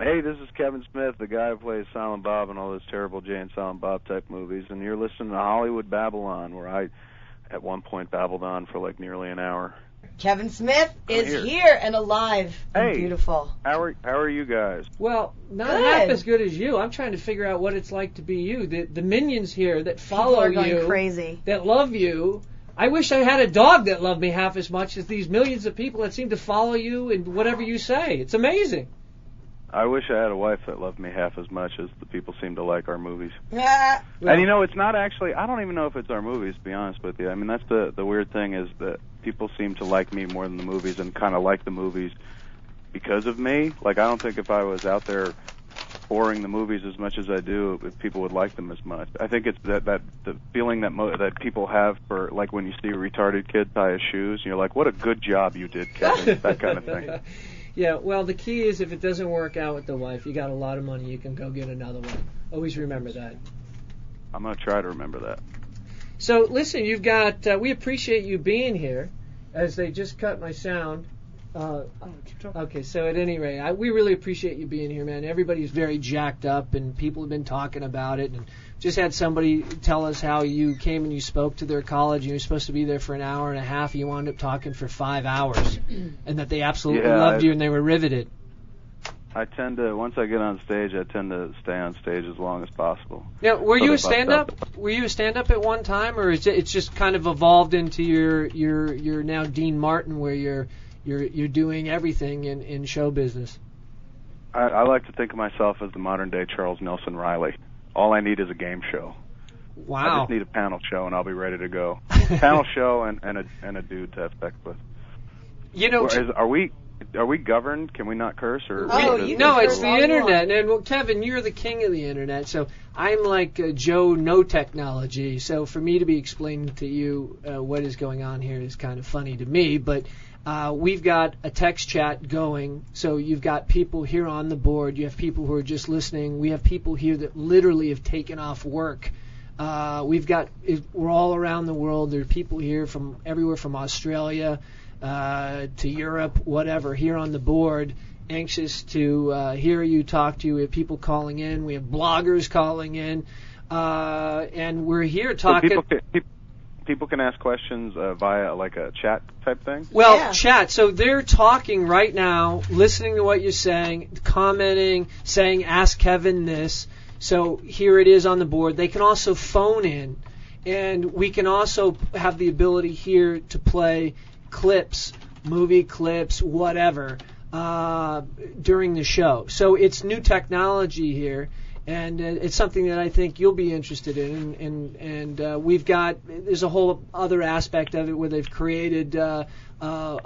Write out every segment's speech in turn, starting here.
Hey, this is Kevin Smith, the guy who plays Silent Bob in all those terrible Jay and Silent Bob type movies, and you're listening to Hollywood Babble-On, where I, at one point, babbled on for like nearly an hour. Kevin Smith is here and alive and beautiful. How are you guys? Well, not half as good as you. I'm trying to figure out what it's like to be you. The minions here that follow People are going crazy. that love you. I wish I had a dog that loved me half as much as these millions of people that seem to follow you and whatever you say. It's amazing. I wish I had a wife that loved me half as much as the people seem to like our movies. Yeah. And it's not actually, I don't even know if it's our movies, to be honest with you. I mean, that's the weird thing is that people seem to like me more than the movies and kind of like the movies because of me. Like, I don't think if I was out there boring the movies as much as I do, people would like them as much. I think it's that the feeling that people have for, like, when you see a retarded kid tie his shoes, and you're like, what a good job you did, Kevin, that kind of thing. Yeah, well, the key is if it doesn't work out with the wife, you got a lot of money, you can go get another one. Always remember that. I'm going to try to remember that. So, listen, you've got, we appreciate you being here, as they just cut my sound. Okay, so at any rate, we really appreciate you being here, man. Everybody's very jacked up, and people have been talking about it, and just had somebody tell us how you came and you spoke to their college, and you were supposed to be there for an hour and a half, and you wound up talking for 5 hours, and that they absolutely loved you and they were riveted. I tend to, once I get on stage, I tend to stay on stage as long as possible. Yeah, were you a stand-up? Were you a stand-up at one time, or is it's just kind of evolved into your now Dean Martin, where you're doing everything in show business? I like to think of myself as the modern-day Charles Nelson Riley. All I need is a game show. Wow. I just need a panel show, and I'll be ready to go. Panel show and a dude to have sex with. Are we governed? Can we not curse? Or no, it's the internet. And well, Kevin, you're the king of the internet, so I'm like Joe, no technology. So for me to be explaining to you what is going on here is kind of funny to me. But we've got a text chat going, so you've got people here on the board. You have people who are just listening. We have people here that literally have taken off work. We're all around the world. There are people here from everywhere, from Australia to Europe, whatever, here on the board, anxious to hear you talk to you. We have people calling in. We have bloggers calling in. And we're here talking. So people can ask questions via like a chat type thing? Well, chat. So they're talking right now, listening to what you're saying, commenting, saying, ask Kevin this. So here it is on the board. They can also phone in, and we can also have the ability here to play clips, movie clips, whatever, during the show. So it's new technology here, and it's something that I think you'll be interested in. And there's a whole other aspect of it where they've created a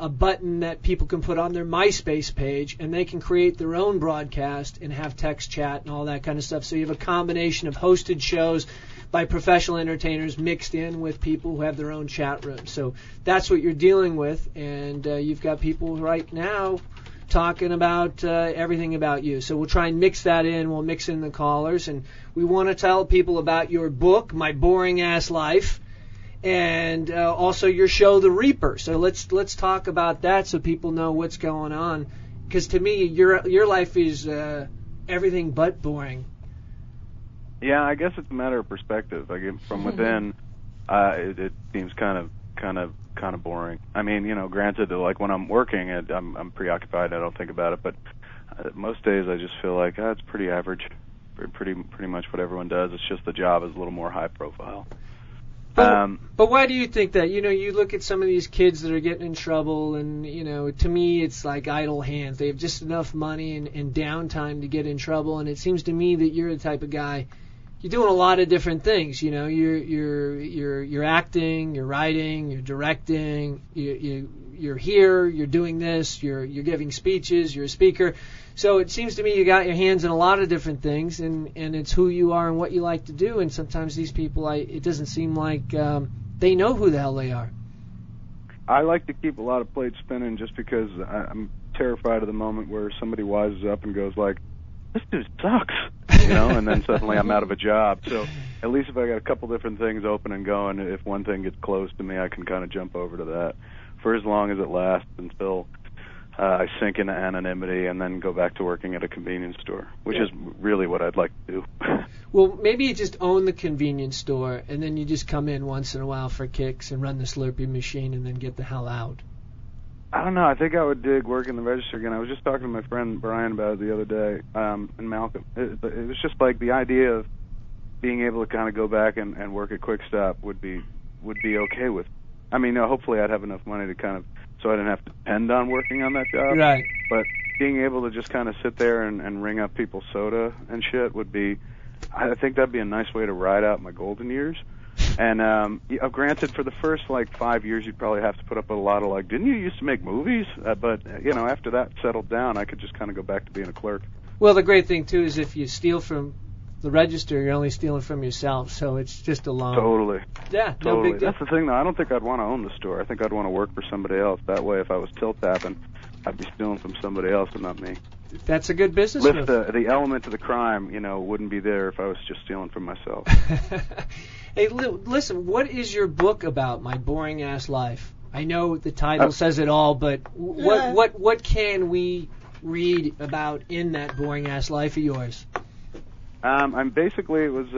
button that people can put on their MySpace page, and they can create their own broadcast and have text chat and all that kind of stuff. So you have a combination of hosted shows by professional entertainers mixed in with people who have their own chat rooms. So that's what you're dealing with, and you've got people right now talking about everything about you. So we'll try and mix that in. We'll mix in the callers, and we want to tell people about your book, My Boring Ass Life, and also your show, The Reaper. So let's talk about that so people know what's going on, because to me your life is everything but boring. Yeah, I guess it's a matter of perspective. I guess from within, it seems kind of boring. I mean, granted, like when I'm working, I'm preoccupied. I don't think about it. But most days, I just feel like it's pretty average, pretty much what everyone does. It's just the job is a little more high profile. But why do you think that? You look at some of these kids that are getting in trouble, and to me, it's like idle hands. They have just enough money and downtime to get in trouble, and it seems to me that you're the type of guy. You're doing a lot of different things, You're acting, you're writing, you're directing. You're here. You're doing this. You're giving speeches. You're a speaker. So it seems to me you got your hands in a lot of different things, and it's who you are and what you like to do. And sometimes these people, it doesn't seem like they know who the hell they are. I like to keep a lot of plates spinning just because I'm terrified of the moment where somebody wises up and goes like, this dude sucks, and then suddenly I'm out of a job. So at least if I got a couple different things open and going, if one thing gets close to me, I can kind of jump over to that for as long as it lasts until I sink into anonymity and then go back to working at a convenience store, which is really what I'd like to do. Well, maybe you just own the convenience store, and then you just come in once in a while for kicks and run the Slurpee machine and then get the hell out. I don't know. I think I would dig working the register again. I was just talking to my friend Brian about it the other day, and Malcolm. It was just like the idea of being able to kind of go back and work at Quick Stop would be okay with. I mean, hopefully I'd have enough money to kind of, so I didn't have to depend on working on that job. Right. But being able to just kind of sit there and ring up people's soda and shit would be, I think that'd be a nice way to ride out my golden years. And granted, for the first 5 years, you'd probably have to put up with a lot of didn't you used to make movies? But after that settled down, I could just kind of go back to being a clerk. Well, the great thing too is if you steal from the register, you're only stealing from yourself, so it's just a long. Totally. Yeah, totally. No big deal. That's the thing, though. I don't think I'd want to own the store. I think I'd want to work for somebody else. That way, if I was tilt-tapping, I'd be stealing from somebody else and not me. That's a good business move. move. The element of the crime, wouldn't be there if I was just stealing from myself. Hey, listen, what is your book about, My Boring Ass Life? I know the title says it all, but what can we read about in that boring ass life of yours? I'm basically, it was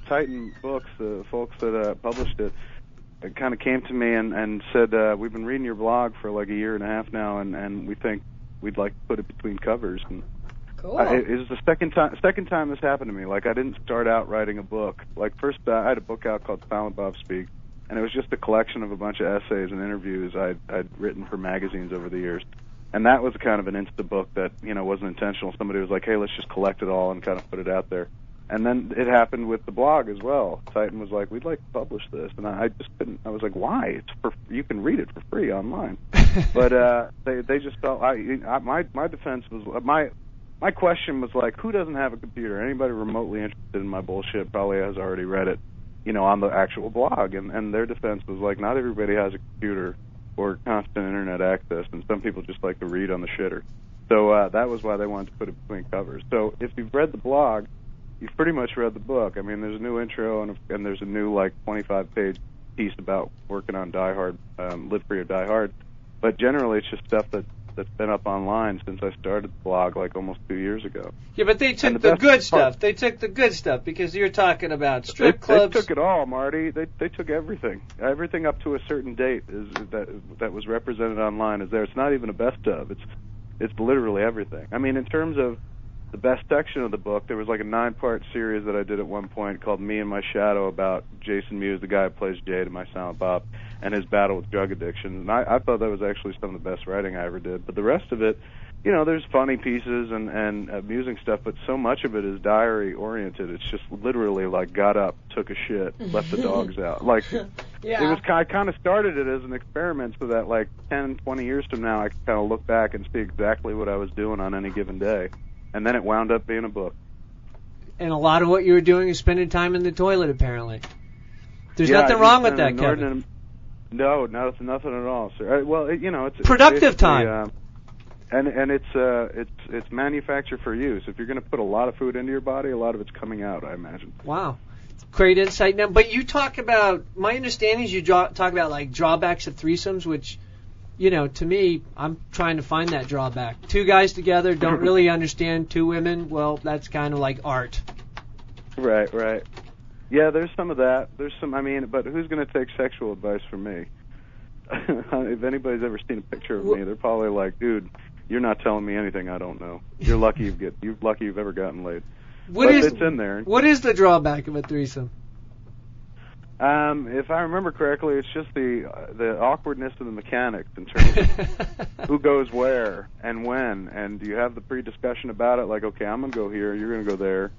Titan Books, the folks that published it. It kind of came to me and said, we've been reading your blog for a year and a half now, and we think we'd like to put it between covers. And cool. It was the second time this happened to me. I didn't start out writing a book. First, I had a book out called Silent Bob Speak, and it was just a collection of a bunch of essays and interviews I'd written for magazines over the years. And that was kind of an insta book that, wasn't intentional. Somebody was like, hey, let's just collect it all and kind of put it out there. And then it happened with the blog as well. Titan was like, we'd like to publish this. And I just couldn't. I was like, why? You can read it for free online. But they just felt, my defense was, my question was who doesn't have a computer? Anybody remotely interested in my bullshit probably has already read it, on the actual blog. And their defense was not everybody has a computer or constant internet access, and some people just like to read on the shitter. So that was why they wanted to put it between covers. So if you've read the blog, you've pretty much read the book. I mean, there's a new intro and there's a new 25-page piece about working on Die Hard, Live Free or Die Hard. But generally, it's just stuff that's been up online since I started the blog almost 2 years ago. Yeah, but they took the good stuff. They took the good stuff because you're talking about strip clubs. They took it all, Marty. They took everything. Everything up to a certain date that was represented online is there. It's not even a best of. It's literally everything. I mean, in terms of the best section of the book, there was a 9-part series that I did at one point called Me and My Shadow about Jason Mewes, the guy who plays Jade in My Silent Bob, and his battle with drug addiction. And I thought that was actually some of the best writing I ever did. But the rest of it, there's funny pieces and amusing stuff, but so much of it is diary-oriented. It's just literally got up, took a shit, left the dogs out. Yeah. It was, I kind of started it as an experiment so that 10, 20 years from now I could kind of look back and see exactly what I was doing on any given day. And then it wound up being a book. And a lot of what you were doing is spending time in the toilet, apparently. There's nothing wrong with that, Kevin. No, nothing at all, sir. Well, it's productive time. And it's manufactured for use. If you're going to put a lot of food into your body, a lot of it's coming out, I imagine. Wow. Great insight. Now, but you talk about, my understanding is you talk about drawbacks of threesomes, which, to me, I'm trying to find that drawback. Two guys together don't really understand two women. Well, that's kind of like art. Right. Yeah, there's some of that. But who's going to take sexual advice from me? If anybody's ever seen a picture of me, they're probably like, dude, you're not telling me anything I don't know. You're lucky you've ever gotten laid. It's in there. What is the drawback of a threesome? If I remember correctly, it's just the awkwardness of the mechanics in terms of who goes where and when, and you have the pre-discussion about it, okay, I'm going to go here, you're going to go there,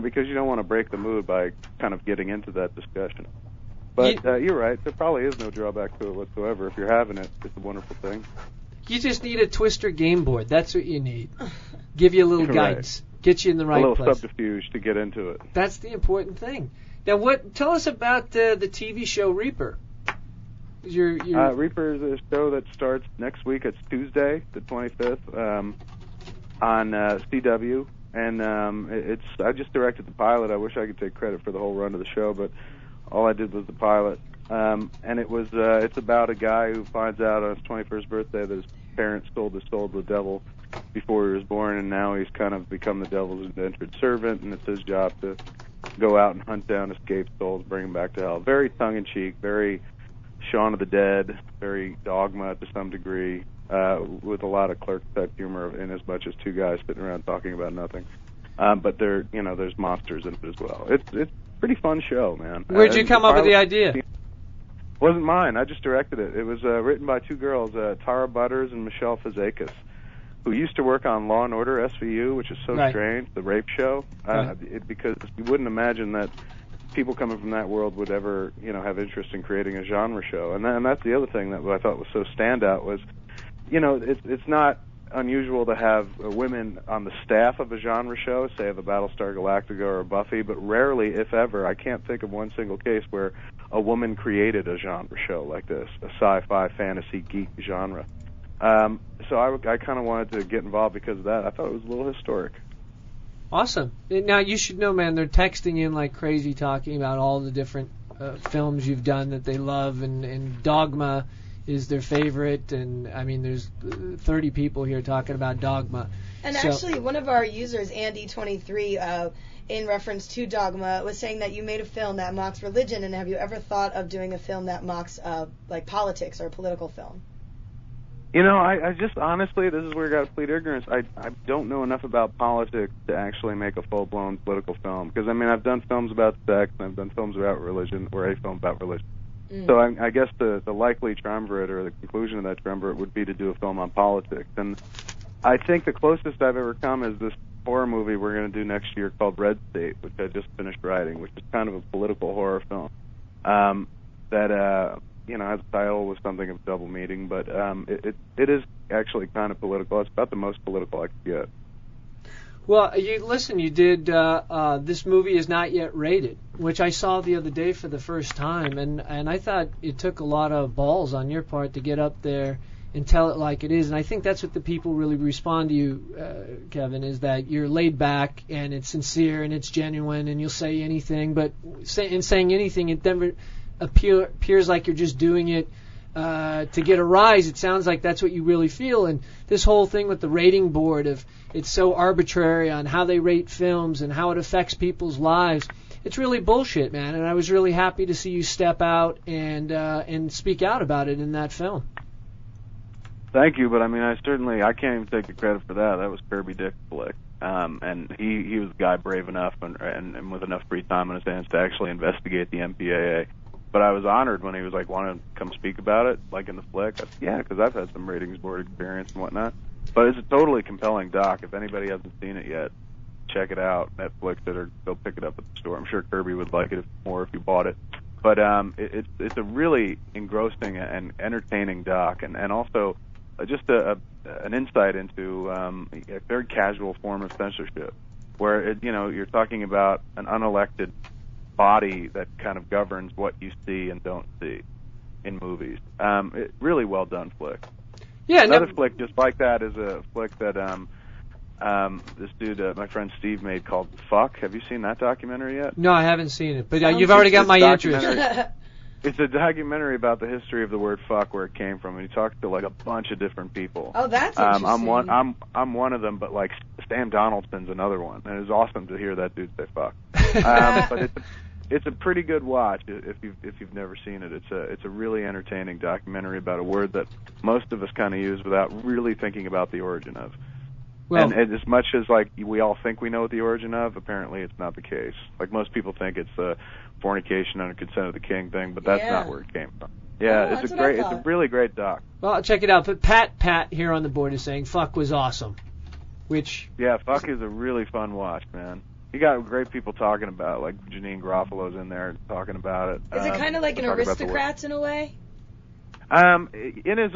because you don't want to break the mood by kind of getting into that discussion. But you're right, there probably is no drawback to it whatsoever. If you're having it, it's a wonderful thing. You just need a Twister game board. That's what you need. Give you a little guidance. Right. Get you in the right place. A little subterfuge to get into it. That's the important thing. Now, tell us about the TV show Reaper. Reaper is a show that starts next week. It's Tuesday, the 25th, on CW. And I just directed the pilot. I wish I could take credit for the whole run of the show, but all I did was the pilot. And it's about a guy who finds out on his 21st birthday that his parents sold his soul to the devil before he was born, and now he's kind of become the devil's indentured servant, and it's his job to go out and hunt down escaped souls, bring them back to hell. Very tongue-in-cheek, very Shaun of the Dead, very Dogma to some degree, with a lot of Clerks-type humor in as much as two guys sitting around talking about nothing. But there's monsters in it as well. It's a pretty fun show, man. Where'd you come up with the idea? It wasn't mine. I just directed it. It was written by two girls, Tara Butters and Michelle Fazakis, who used to work on Law & Order SVU, which is so strange, the rape show, because you wouldn't imagine that people coming from that world would ever, have interest in creating a genre show. And that's the other thing that I thought was so standout was, it's not unusual to have women on the staff of a genre show, say of a Battlestar Galactica or a Buffy, but rarely, if ever, I can't think of one single case where a woman created a genre show like this, a sci-fi, fantasy, geek genre. So I kind of wanted to get involved because of that. I thought it was a little historic. Awesome. Now, you should know, man, they're texting in like crazy talking about all the different films you've done that they love, and Dogma is their favorite, and I mean there's 30 people here talking about Dogma. And actually one of our users, Andy23, in reference to Dogma, was saying that you made a film that mocks religion, and have you ever thought of doing a film that mocks like politics or a political film? I just honestly, this is where I got to plead ignorance. I don't know enough about politics to actually make a full-blown political film, because I mean I've done films about sex and I've done films about religion, or a film about religion. So I guess the likely triumvirate, or the conclusion of that triumvirate, would be to do a film on politics. And I think the closest I've ever come is this horror movie we're going to do next year called Red State, which I just finished writing, which is kind of a political horror film that has a title with something of double meaning, but it is actually kind of political. It's about the most political I could get. Well, you did This Movie Is Not Yet Rated, which I saw the other day for the first time, and I thought it took a lot of balls on your part to get up there and tell it like it is, and I think that's what the people really respond to you, Kevin, is that you're laid back and it's sincere and it's genuine and you'll say anything, but in saying anything, it never appears like you're just doing it to get a rise. It sounds like that's what you really feel, and this whole thing with the rating board of it's so arbitrary on how they rate films and how it affects people's lives, it's really bullshit, man, and I was really happy to see you step out and speak out about it in that film. Thank you, but I mean I can't even take the credit for that. That was Kirby Dick's flick. And he was a guy brave enough and with enough free time on his hands to actually investigate the MPAA. But I was honored when he was like, want to come speak about it, like in the flick. I said, yeah, because I've had some ratings board experience and whatnot. But it's a totally compelling doc. If anybody hasn't seen it yet, check it out. Netflix it, or go pick it up at the store. I'm sure Kirby would like it more if you bought it. But it's a really engrossing and entertaining doc, and also just an insight into a very casual form of censorship, where you're talking about an unelected body that kind of governs what you see and don't see in movies. Really well done flick. Yeah, another flick just like that is a flick that this dude, my friend Steve, made called Fuck. Have you seen that documentary yet? No, I haven't seen it, but you've already got my interest. It's a documentary about the history of the word fuck, where it came from, and he talked to like a bunch of different people. Oh, that's interesting. I'm one of them, but like Sam Donaldson's another one, and it's awesome to hear that dude say fuck. But it's a pretty good watch if you've never seen it. It's a really entertaining documentary about a word that most of us kind of use without really thinking about the origin of. Well, and as much as like we all think we know what the origin of, apparently it's not the case. Like most people think it's the fornication under consent of the king thing, but that's not where it came from. Yeah, it's a really great doc. Well, I'll check it out. But Pat here on the board is saying Fuck was awesome, which Fuck is a really fun watch, man. You got great people talking about it, like Janine Garofalo's in there talking about it. Is it kind of like an Aristocrats in a way? It is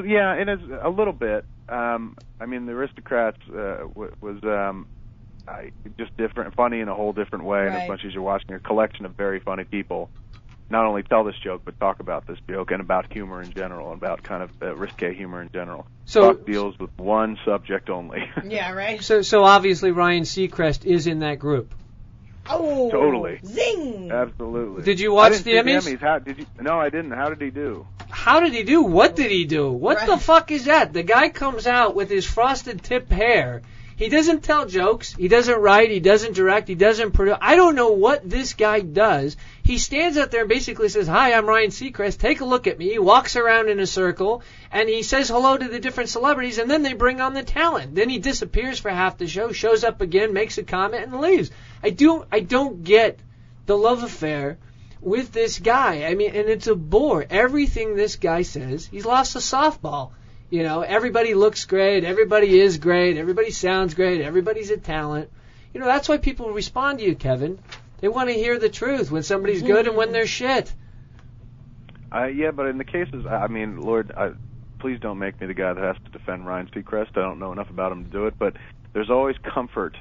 a little bit. I mean, the Aristocrats was just different, funny in a whole different way, and as much as you're watching a collection of very funny people not only tell this joke, but talk about this joke and about humor in general, and about kind of risque humor in general. So Fuck deals with one subject only. Yeah, right. So obviously Ryan Seacrest is in that group. Oh, totally. Zing! Absolutely. Did you watch the Emmys? No, I didn't. How did he do? how did he do? What did he do? What the fuck is that? The guy comes out with his frosted tip hair. He doesn't tell jokes. He doesn't write. He doesn't direct. He doesn't produce. I don't know what this guy does. He stands out there and basically says, "Hi, I'm Ryan Seacrest. Take a look at me." He walks around in a circle and he says hello to the different celebrities, and then they bring on the talent. Then he disappears for half the show, shows up again, makes a comment, and leaves. I don't get the love affair with this guy. I mean, and it's a bore. Everything this guy says, he's lost a softball. You know, everybody looks great, everybody is great, everybody sounds great, everybody's a talent. You know, that's why people respond to you, Kevin. They want to hear the truth when somebody's good and when they're shit. Yeah, but in the cases, I mean, Lord, please don't make me the guy that has to defend Ryan Seacrest. I don't know enough about him to do it, but there's always comfort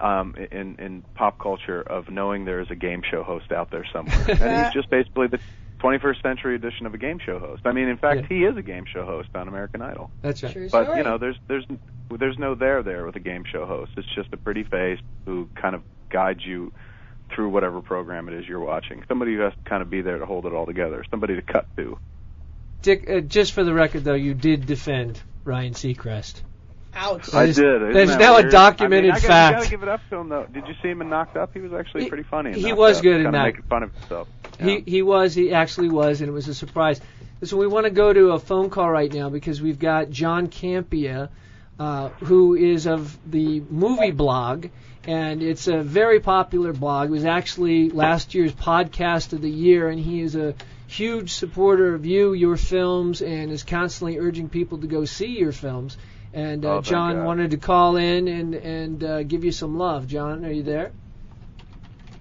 in pop culture of knowing there is a game show host out there somewhere. And he's just basically the 21st century edition of a game show host. I mean, in fact, he is a game show host on American Idol. That's right. True But story. you know, there's no there with a game show host. It's just a pretty face who kind of guides you through whatever program it is you're watching. Somebody who has to kind of be there to hold it all together. Somebody to cut to. Dick, just for the record, though, you did defend Ryan Seacrest. Ouch. I did. Isn't There's that now weird? a documented I fact. You gotta give it up to him, though. Did you see him in Knocked Up? He was actually pretty funny. He was good in kind that. of making fun of himself. Yeah. He actually was, and it was a surprise. So we want to go to a phone call right now because we've got John Campia, who is of the Movie Blog, and it's a very popular blog. It was actually last year's podcast of the year, and he is a huge supporter of you, your films, and is constantly urging people to go see your films. And John wanted to call in and give you some love. John, are you there?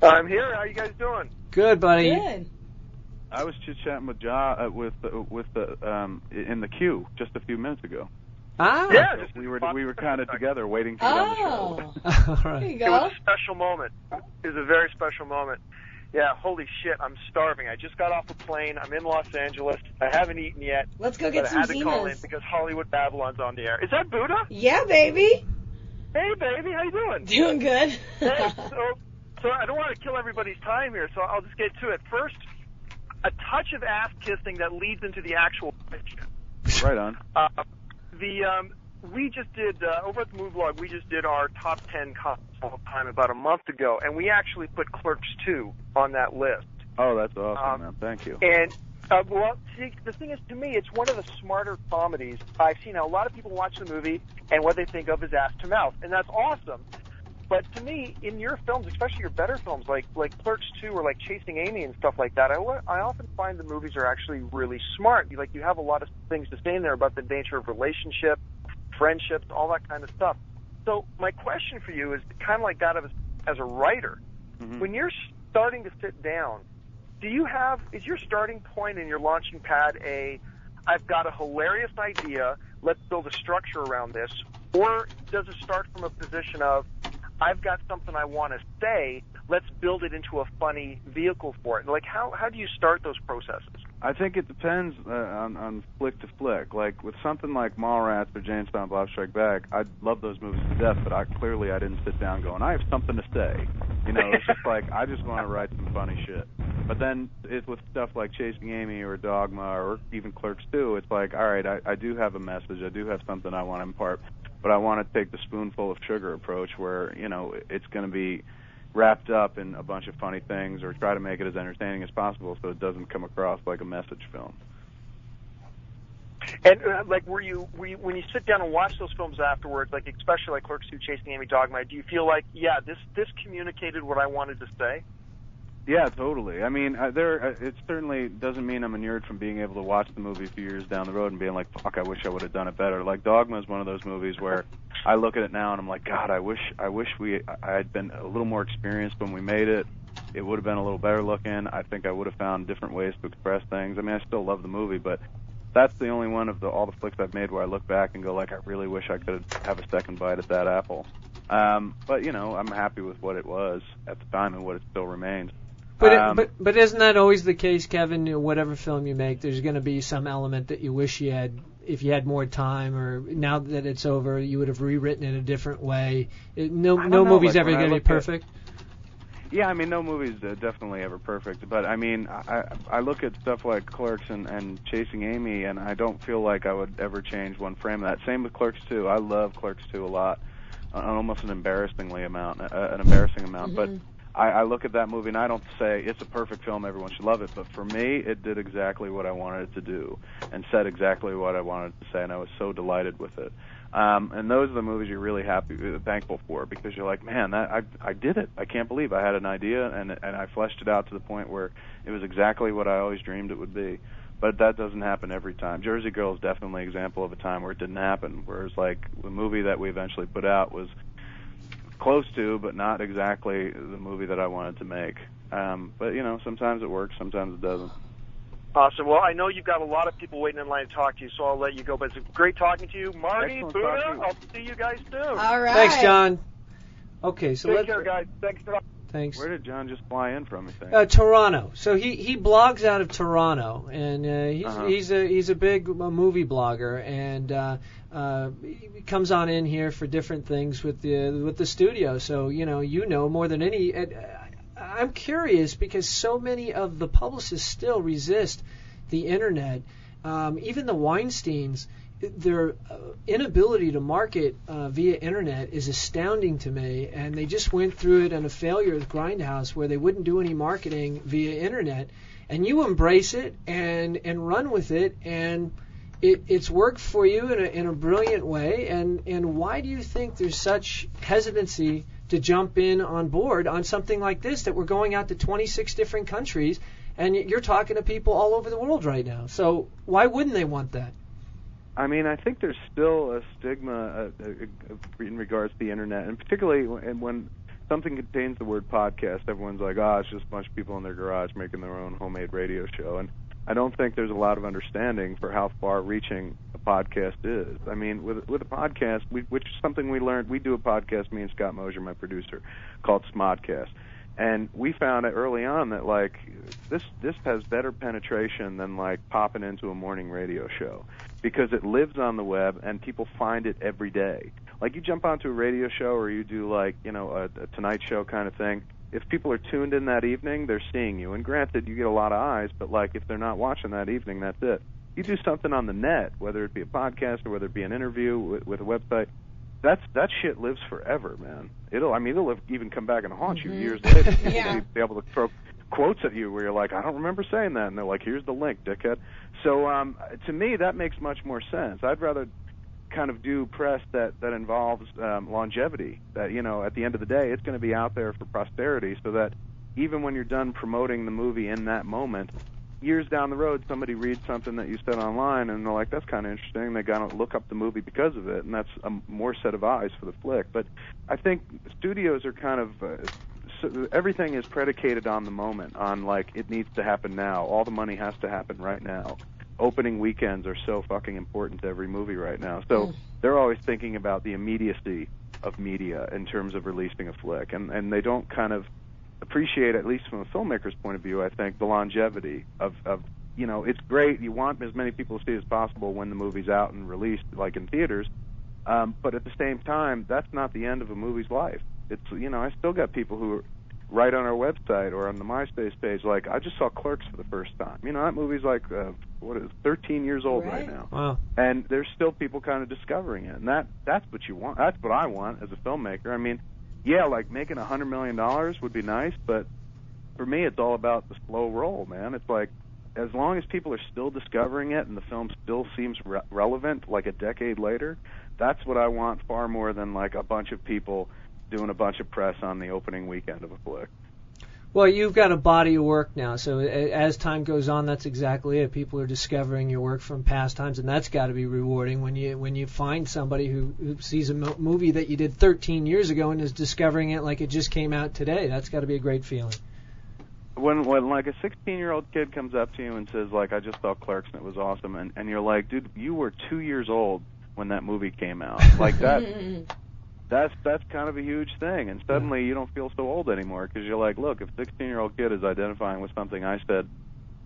I'm here. How you guys doing? Good, buddy. Good. I was chit-chatting with John in the queue just a few minutes ago. Ah. Yeah, So we were kind of together waiting to get on the Oh. show. All right. There you It go. was a special moment. It was a very special moment. Yeah, holy shit, I'm starving. I just got off a plane. I'm in Los Angeles. I haven't eaten yet. Let's go But get I some had to call in Zimas. because Hollywood Babble-On's on the air. Is that Buddha? Yeah, baby. Hey, baby, how you doing? Doing good. Hey, so I don't want to kill everybody's time here, so I'll just get to it. First, a touch of ass kissing that leads into the actual question. Right on. We just did, over at the Move Log, we just did our top 10 cops of all time about a month ago, and we actually put Clerks 2 on that list. Oh, that's awesome, man. Thank you. And, well, see, the thing is, to me, it's one of the smarter comedies I've seen. Now, a lot of people watch the movie, and what they think of is ass to mouth, and that's awesome. But to me, in your films, especially your better films, like Clerks 2 or like Chasing Amy and stuff like that, I often find the movies are actually really smart. You have a lot of things to say in there about the nature of relationships, friendships, all that kind of stuff. So my question for you is kind of like that as a writer. Mm-hmm. When you're starting to sit down, is your starting point and your launching pad I've got a hilarious idea, let's build a structure around this, or does it start from a position of, I've got something I want to say, let's build it into a funny vehicle for it? Like, how do you start those processes? I think it depends on flick to flick. Like, with something like Mallrats or James Bond Bob Strike Back, I love those movies to death, but I didn't sit down going, I have something to say. You know, it's just like, I just want to write some funny shit. But then with stuff like Chasing Amy or Dogma or even Clerks 2, it's like, all right, I do have a message, I do have something I want to impart, but I want to take the spoonful of sugar approach where, you know, it's going to be wrapped up in a bunch of funny things, or try to make it as entertaining as possible so it doesn't come across like a message film. And like, were you when you sit down and watch those films afterwards, like especially like Clerks 2, Chasing Amy, Dogma, do you feel like, yeah, this communicated what I wanted to say? Yeah, totally. I mean, it certainly doesn't mean I'm inured from being able to watch the movie a few years down the road and being like, fuck, I wish I would have done it better. Like, Dogma is one of those movies where I look at it now and I'm like, God, I wish I had been a little more experienced when we made it. It would have been a little better looking. I think I would have found different ways to express things. I mean, I still love the movie, but that's the only one of all the flicks I've made where I look back and go, like, I really wish I could have a second bite at that apple. But, you know, I'm happy with what it was at the time and what it still remains. But isn't that always the case, Kevin? You know, whatever film you make, there's going to be some element that you wish you had, if you had more time, or now that it's over, you would have rewritten it a different way. No movie's ever going to be perfect. Yeah, I mean, no movie's definitely ever perfect, but I mean, I look at stuff like Clerks and Chasing Amy, and I don't feel like I would ever change one frame of that. Same with Clerks 2. I love Clerks 2 a lot, almost an embarrassing amount. But I look at that movie and I don't say it's a perfect film, everyone should love it, but for me, it did exactly what I wanted it to do and said exactly what I wanted it to say, and I was so delighted with it. And those are the movies you're really thankful for, because you're like, man, I did it. I can't believe I had an idea and I fleshed it out to the point where it was exactly what I always dreamed it would be. But that doesn't happen every time. Jersey Girl is definitely an example of a time where it didn't happen, whereas like the movie that we eventually put out was close to, but not exactly the movie that I wanted to make. But, you know, sometimes it works, sometimes it doesn't. Awesome. Well, I know you've got a lot of people waiting in line to talk to you, so I'll let you go. But it's great talking to you. Marty, Buddha, I'll see you guys soon. All right. Thanks, John. Okay, so Take care, guys. Thanks for Thanks. Where did John just fly in from, you think? Toronto. So he blogs out of Toronto, and he's a big movie blogger, and he comes on in here for different things with the studio. So you know more than any. I'm curious because so many of the publicists still resist the internet. Even the Weinsteins, their inability to market via internet is astounding to me, and they just went through it in a failure with Grindhouse where they wouldn't do any marketing via internet, and you embrace it and run with it, and it's worked for you in a brilliant way. And why do you think there's such hesitancy to jump in on board on something like this, that we're going out to 26 different countries and you're talking to people all over the world right now? So why wouldn't they want that? I mean, I think there's still a stigma in regards to the internet, and particularly when something contains the word podcast, everyone's like, it's just a bunch of people in their garage making their own homemade radio show. And I don't think there's a lot of understanding for how far-reaching a podcast is. I mean, with a podcast, which is something we learned, we do a podcast, me and Scott Mosier, my producer, called Smodcast. And we found it early on that, like, this has better penetration than, like, popping into a morning radio show, because it lives on the web and people find it every day. Like, you jump onto a radio show or you do, like, a Tonight Show kind of thing, if people are tuned in that evening, they're seeing you. And granted, you get a lot of eyes, but, like, if they're not watching that evening, that's it. You do something on the net, whether it be a podcast or whether it be an interview with a website, that shit lives forever, man. It'll even come back and haunt you years later. Yeah. Be able to throw quotes at you where you're like, I don't remember saying that, and they're like, here's the link, dickhead. So to me, that makes much more sense. I'd rather kind of do press that involves longevity. That at the end of the day, it's going to be out there for posterity, so that even when you're done promoting the movie in that moment, years down the road, somebody reads something that you said online, and they're like, that's kind of interesting. They got to look up the movie because of it, and that's a more set of eyes for the flick. But I think studios are kind of, everything is predicated on the moment, on, like, it needs to happen now. All the money has to happen right now. Opening weekends are so fucking important to every movie right now. So they're always thinking about the immediacy of media in terms of releasing a flick, and they don't kind of appreciate, at least from a filmmaker's point of view, I think, the longevity of it's great. You want as many people to see as possible when the movie's out and released, like in theaters, but at the same time, that's not the end of a movie's life. It's, I still got people who write on our website or on the MySpace page, like, I just saw Clerks for the first time. That movie's like, 13 years old right now. Wow. And there's still people kind of discovering it, and that's what you want. That's what I want as a filmmaker. I mean, yeah, like making $100 million would be nice, but for me, it's all about the slow roll, man. It's like, as long as people are still discovering it and the film still seems relevant, like a decade later, that's what I want far more than like a bunch of people doing a bunch of press on the opening weekend of a flick. Well, you've got a body of work now, so as time goes on, that's exactly it. People are discovering your work from past times, and that's got to be rewarding when you find somebody who sees a movie that you did 13 years ago and is discovering it like it just came out today. That's got to be a great feeling. When like a 16-year-old kid comes up to you and says, like, I just saw Clerks and it was awesome, and you're like, dude, you were 2 years old when that movie came out. Like, that's kind of a huge thing, and suddenly you don't feel so old anymore, because you're like, look, if a 16-year-old kid is identifying with something I said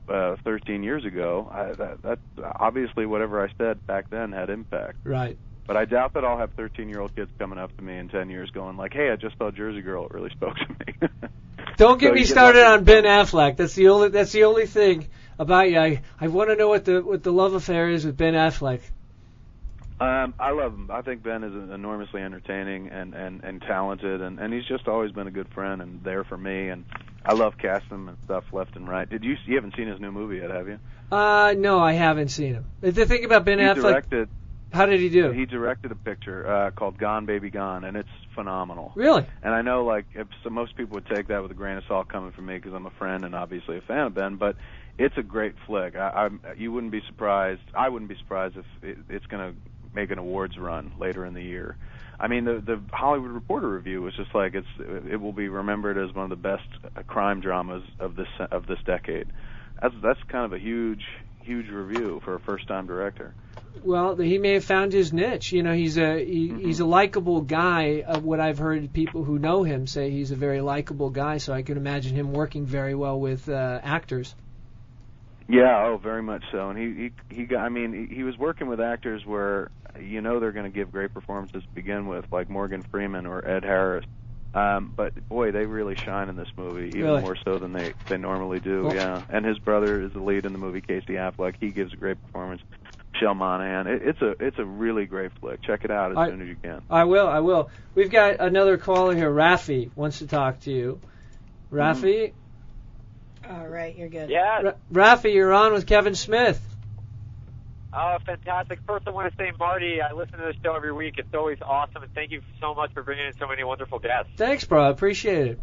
13 years ago, that's obviously whatever I said back then had impact. Right. But I doubt that I'll have 13-year-old kids coming up to me in 10 years going like, hey, I just saw Jersey Girl, it really spoke to me. Don't get So me you get started lucky. on Ben Affleck. That's the only thing about you. I want to know what the love affair is with Ben Affleck. I love him. I think Ben is enormously entertaining and talented, and he's just always been a good friend and there for me. And I love casting him and stuff left and right. You haven't seen his new movie yet, have you? No, I haven't seen him. The thing about Ben Affleck. How did he do? He directed a picture called Gone Baby Gone, and it's phenomenal. Really? And I know, most people would take that with a grain of salt coming from me because I'm a friend and obviously a fan of Ben, but it's a great flick. You wouldn't be surprised. I wouldn't be surprised if it's going to make an awards run later in the year. I mean, the Hollywood Reporter review was just like it will be remembered as one of the best crime dramas of this decade. That's kind of a huge review for a first-time director. Well, he may have found his niche. He's a likable guy. What I've heard people who know him say, he's a very likable guy. So I can imagine him working very well with actors. Yeah, very much so. And he was working with actors where they're going to give great performances to begin with, like Morgan Freeman or Ed Harris. But boy, they really shine in this movie, even more so than they normally do. Well, yeah. And his brother is the lead in the movie, Casey Affleck. He gives a great performance. Michelle Monaghan. It's a really great flick. Check it out as soon as you can. I will. We've got another caller here. Rafi wants to talk to you. Rafi? All right, you're good. Yeah. Rafi, you're on with Kevin Smith. Oh, fantastic. First, I want to say, Marty, I listen to the show every week. It's always awesome, and thank you so much for bringing in so many wonderful guests. Thanks, bro. I appreciate it.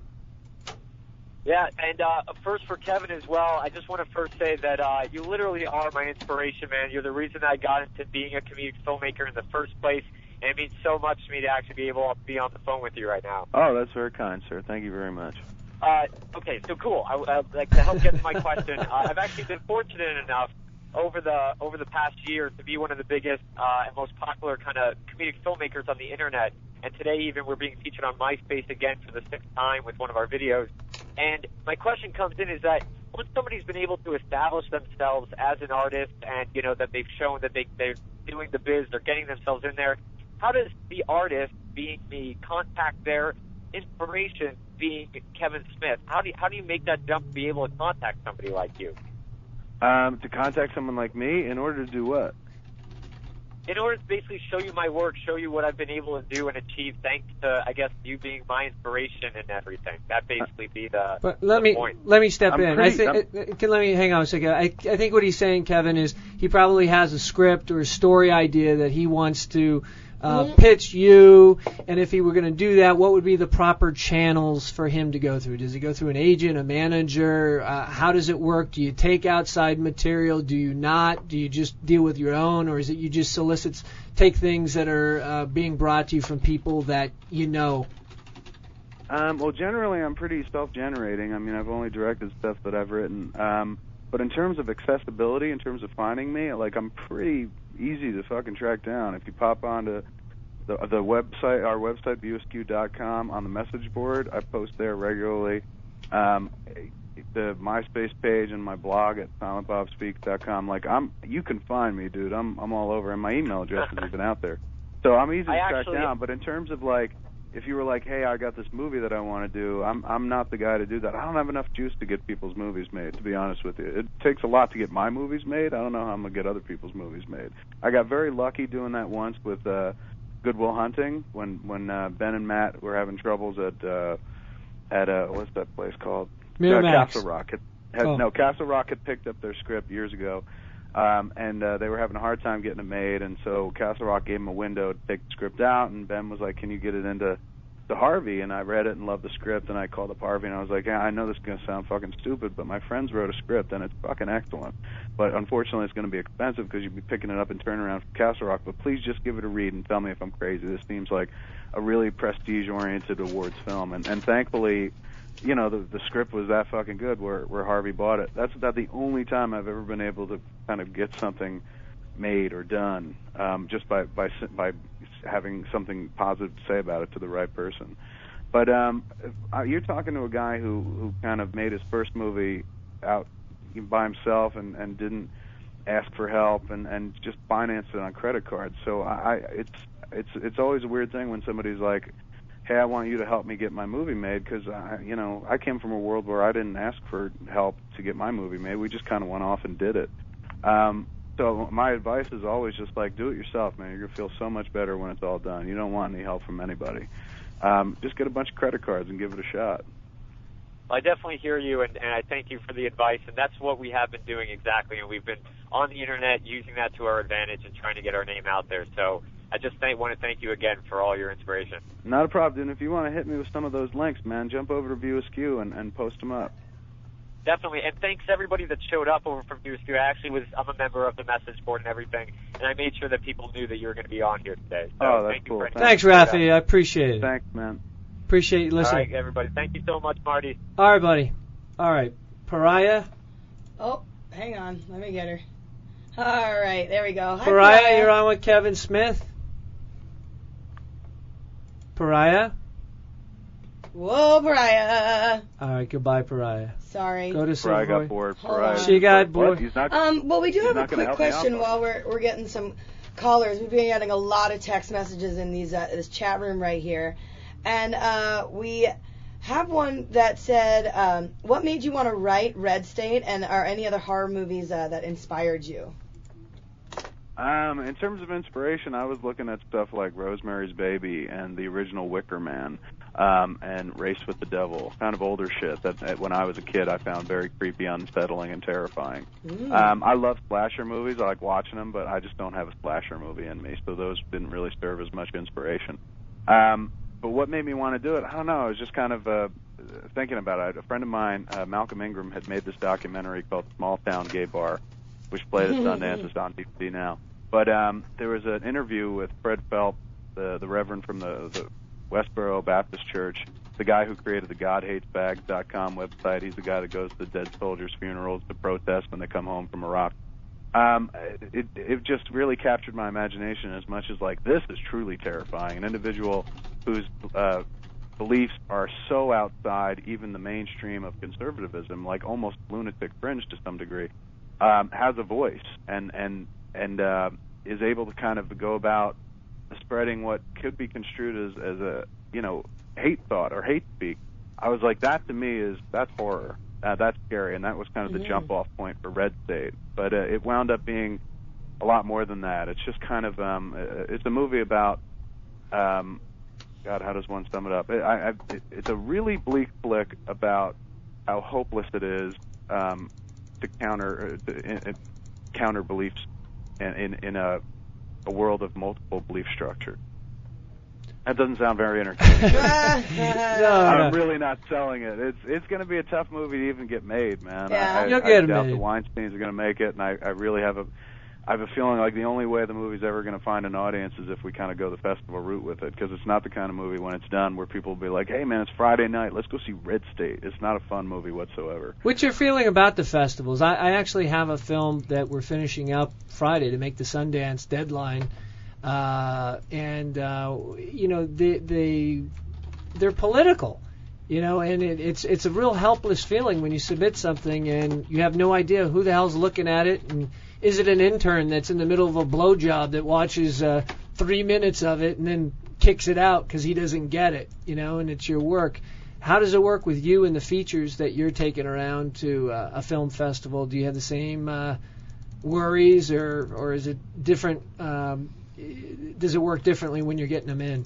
Yeah, and first for Kevin as well, I just want to first say that you literally are my inspiration, man. You're the reason I got into being a comedic filmmaker in the first place, and it means so much to me to actually be able to be on the phone with you right now. Oh, that's very kind, sir. Thank you very much. Okay, so cool. I'd like to help get to my question. I've actually been fortunate enough over the past year to be one of the biggest and most popular kind of comedic filmmakers on the internet. And today even we're being featured on MySpace again for the 6th time with one of our videos. And my question comes in is that once somebody's been able to establish themselves as an artist and, that they've shown that they're doing the biz, they're getting themselves in there, how does the artist, being me, contact their inspiration, being Kevin Smith? How do you make that jump to be able to contact somebody like you? To contact someone like me in order to do what? In order to basically show you my work, show you what I've been able to do and achieve thanks to, I guess, you being my inspiration and everything. That basically be the But let me step in. Let me hang on a second. I think what he's saying, Kevin, is he probably has a script or a story idea that he wants to pitch you, and if he were going to do that, what would be the proper channels for him to go through? Does he go through an agent, a manager? How does it work? Do you take outside material? Do you not? Do you just deal with your own, or is it you just take things that are being brought to you from people that you know? Well, generally, I'm pretty self-generating. I mean, I've only directed stuff that I've written. But in terms of accessibility, in terms of finding me, I'm pretty easy to fucking track down. If you pop onto the website, our website, busq.com, on the message board, I post there regularly. The MySpace page and my blog at silentbobspeaks.com. You can find me, dude. I'm all over, and my email address is even out there. So I'm easy to track down. But in terms of if you were like, hey, I got this movie that I want to do, I'm not the guy to do that. I don't have enough juice to get people's movies made, to be honest with you. It takes a lot to get my movies made. I don't know how I'm going to get other people's movies made. I got very lucky doing that once with Good Will Hunting when Ben and Matt were having troubles at what's that place called? Castle Rock. Castle Rock had picked up their script years ago. And they were having a hard time getting it made, and so Castle Rock gave them a window to take the script out, and Ben was like, can you get it into Harvey? And I read it and loved the script, and I called up Harvey, and I was like, yeah, I know this is going to sound fucking stupid, but my friends wrote a script, and it's fucking excellent. But unfortunately, it's going to be expensive because you'd be picking it up and turning around from Castle Rock, but please just give it a read and tell me if I'm crazy. This seems like a really prestige-oriented awards film, and thankfully, the script was that fucking good where Harvey bought it. That's about the only time I've ever been able to kind of get something made or done, just by having something positive to say about it to the right person. But you're talking to a guy who kind of made his first movie out by himself and didn't ask for help and just financed it on credit cards. So it's always a weird thing when somebody's like, hey, I want you to help me get my movie made, because I came from a world where I didn't ask for help to get my movie made. We just kind of went off and did it. So my advice is always just like, do it yourself, man. You're gonna feel so much better when it's all done. You don't want any help from anybody. Just get a bunch of credit cards and give it a shot. Well, I definitely hear you, and I thank you for the advice, and that's what we have been doing exactly, and we've been on the internet using that to our advantage and trying to get our name out there. So I just want to thank you again for all your inspiration. Not a problem, dude. If you want to hit me with some of those links, man, jump over to View Askew and post them up. Definitely, and thanks everybody that showed up over from View Askew. I'm a member of the message board and everything, and I made sure that people knew that you were going to be on here today. So that's thank cool. You for Thanks, Rafi. I appreciate it. Thanks, man. Appreciate you listening. All right, everybody. Thank you so much, Marty. All right, buddy. All right, Pariah. Oh, hang on. Let me get her. All right, there we go. Hi, Pariah, you're on with Kevin Smith. Pariah. Whoa, Pariah. All right, goodbye, Pariah. Sorry. Go to Pariah Silver. got bored. Hold on. She got bored. He's not, Well, we do have a not gonna quick help me out, question though. while we're getting some callers. We've been getting a lot of text messages in this chat room right here, and we have one that said, "What made you want to write Red State, and are any other horror movies that inspired you?" In terms of inspiration, I was looking at stuff like Rosemary's Baby and the original Wicker Man, and Race with the Devil, kind of older shit that when I was a kid I found very creepy, unsettling, and terrifying. I love slasher movies. I like watching them, but I just don't have a slasher movie in me, so those didn't really serve as much inspiration. But what made me want to do it, I don't know. I was just kind of thinking about it. A friend of mine, Malcolm Ingram, had made this documentary called Small Town Gay Bar, which played at Sundance. It's on DVD now. But there was an interview with Fred Phelps, the Reverend from the Westboro Baptist Church, the guy who created the GodHatesBags.com website. He's the guy that goes to dead soldiers' funerals to protest when they come home from Iraq. It just really captured my imagination as much as, like, this is truly terrifying. An individual whose beliefs are so outside even the mainstream of conservatism, like almost lunatic fringe to some degree, has a voice and is able to kind of go about spreading what could be construed as a hate thought or hate speak. I was like, that to me that's horror. That's scary, and that was kind of the jump-off point for Red State. But it wound up being a lot more than that. It's just kind of it's a movie about God, how does one sum it up? It's a really bleak flick about how hopeless it is to counter beliefs in a world of multiple belief structures. That doesn't sound very entertaining. I'm really not selling it. It's going to be a tough movie to even get made, man. Yeah. You'll get I it doubt made. the Weinsteins are going to make it, and I really have a feeling like the only way the movie's ever going to find an audience is if we kind of go the festival route with it, because it's not the kind of movie when it's done where people will be like, hey, man, it's Friday night, let's go see Red State. It's not a fun movie whatsoever. What's your feeling about the festivals? I actually have a film that we're finishing up Friday to make the Sundance deadline, they're political, and it's a real helpless feeling when you submit something and you have no idea who the hell's looking at it, and is it an intern that's in the middle of a blowjob that watches 3 minutes of it and then kicks it out because he doesn't get it, and it's your work. How does it work with you and the features that you're taking around to a film festival? Do you have the same worries, or is it different? Does it work differently when you're getting them in?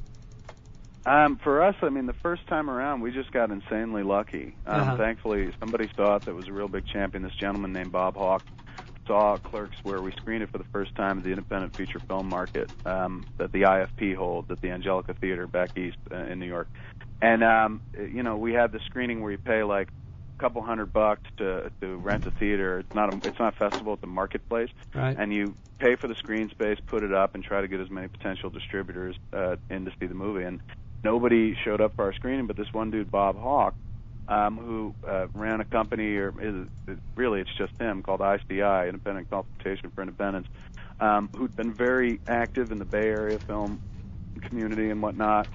For us, I mean, the first time around, we just got insanely lucky. Thankfully, somebody saw it that was a real big champion. This gentleman named Bob Hawke saw Clerks, where we screened it for the first time at the independent feature film market that the IFP holds at the Angelica Theater back east in New York. And, we had the screening where you pay like a couple $100 to rent a theater. It's not a festival, it's a marketplace. Right. And you pay for the screen space, put it up, and try to get as many potential distributors in to see the movie. And nobody showed up for our screening but this one dude, Bob Hawke, who ran a company, really it's just him, called ICI, Independent Consultation for Independence, who'd been very active in the Bay Area film community and whatnot.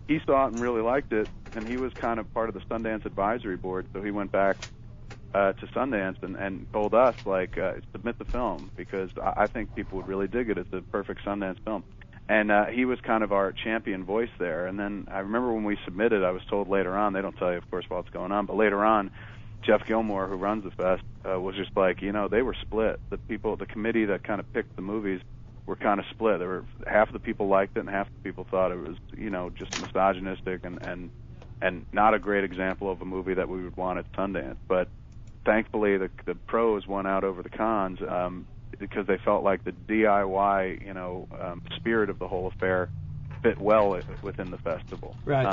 He saw it and really liked it, and he was kind of part of the Sundance Advisory Board, so he went back to Sundance and told us, submit the film, because I think people would really dig it. It's a perfect Sundance film. And he was kind of our champion voice there. And then I remember when we submitted, I was told later on, they don't tell you, of course, while it's going on, but later on, Jeff Gilmore, who runs the fest, was just like, they were split. The committee that kind of picked the movies were kind of split. There were half of the people liked it, and half the people thought it was, just misogynistic and not a great example of a movie that we would want at Sundance. But thankfully, the pros won out over the cons. Because they felt like the DIY, spirit of the whole affair fit well within the festival. Right.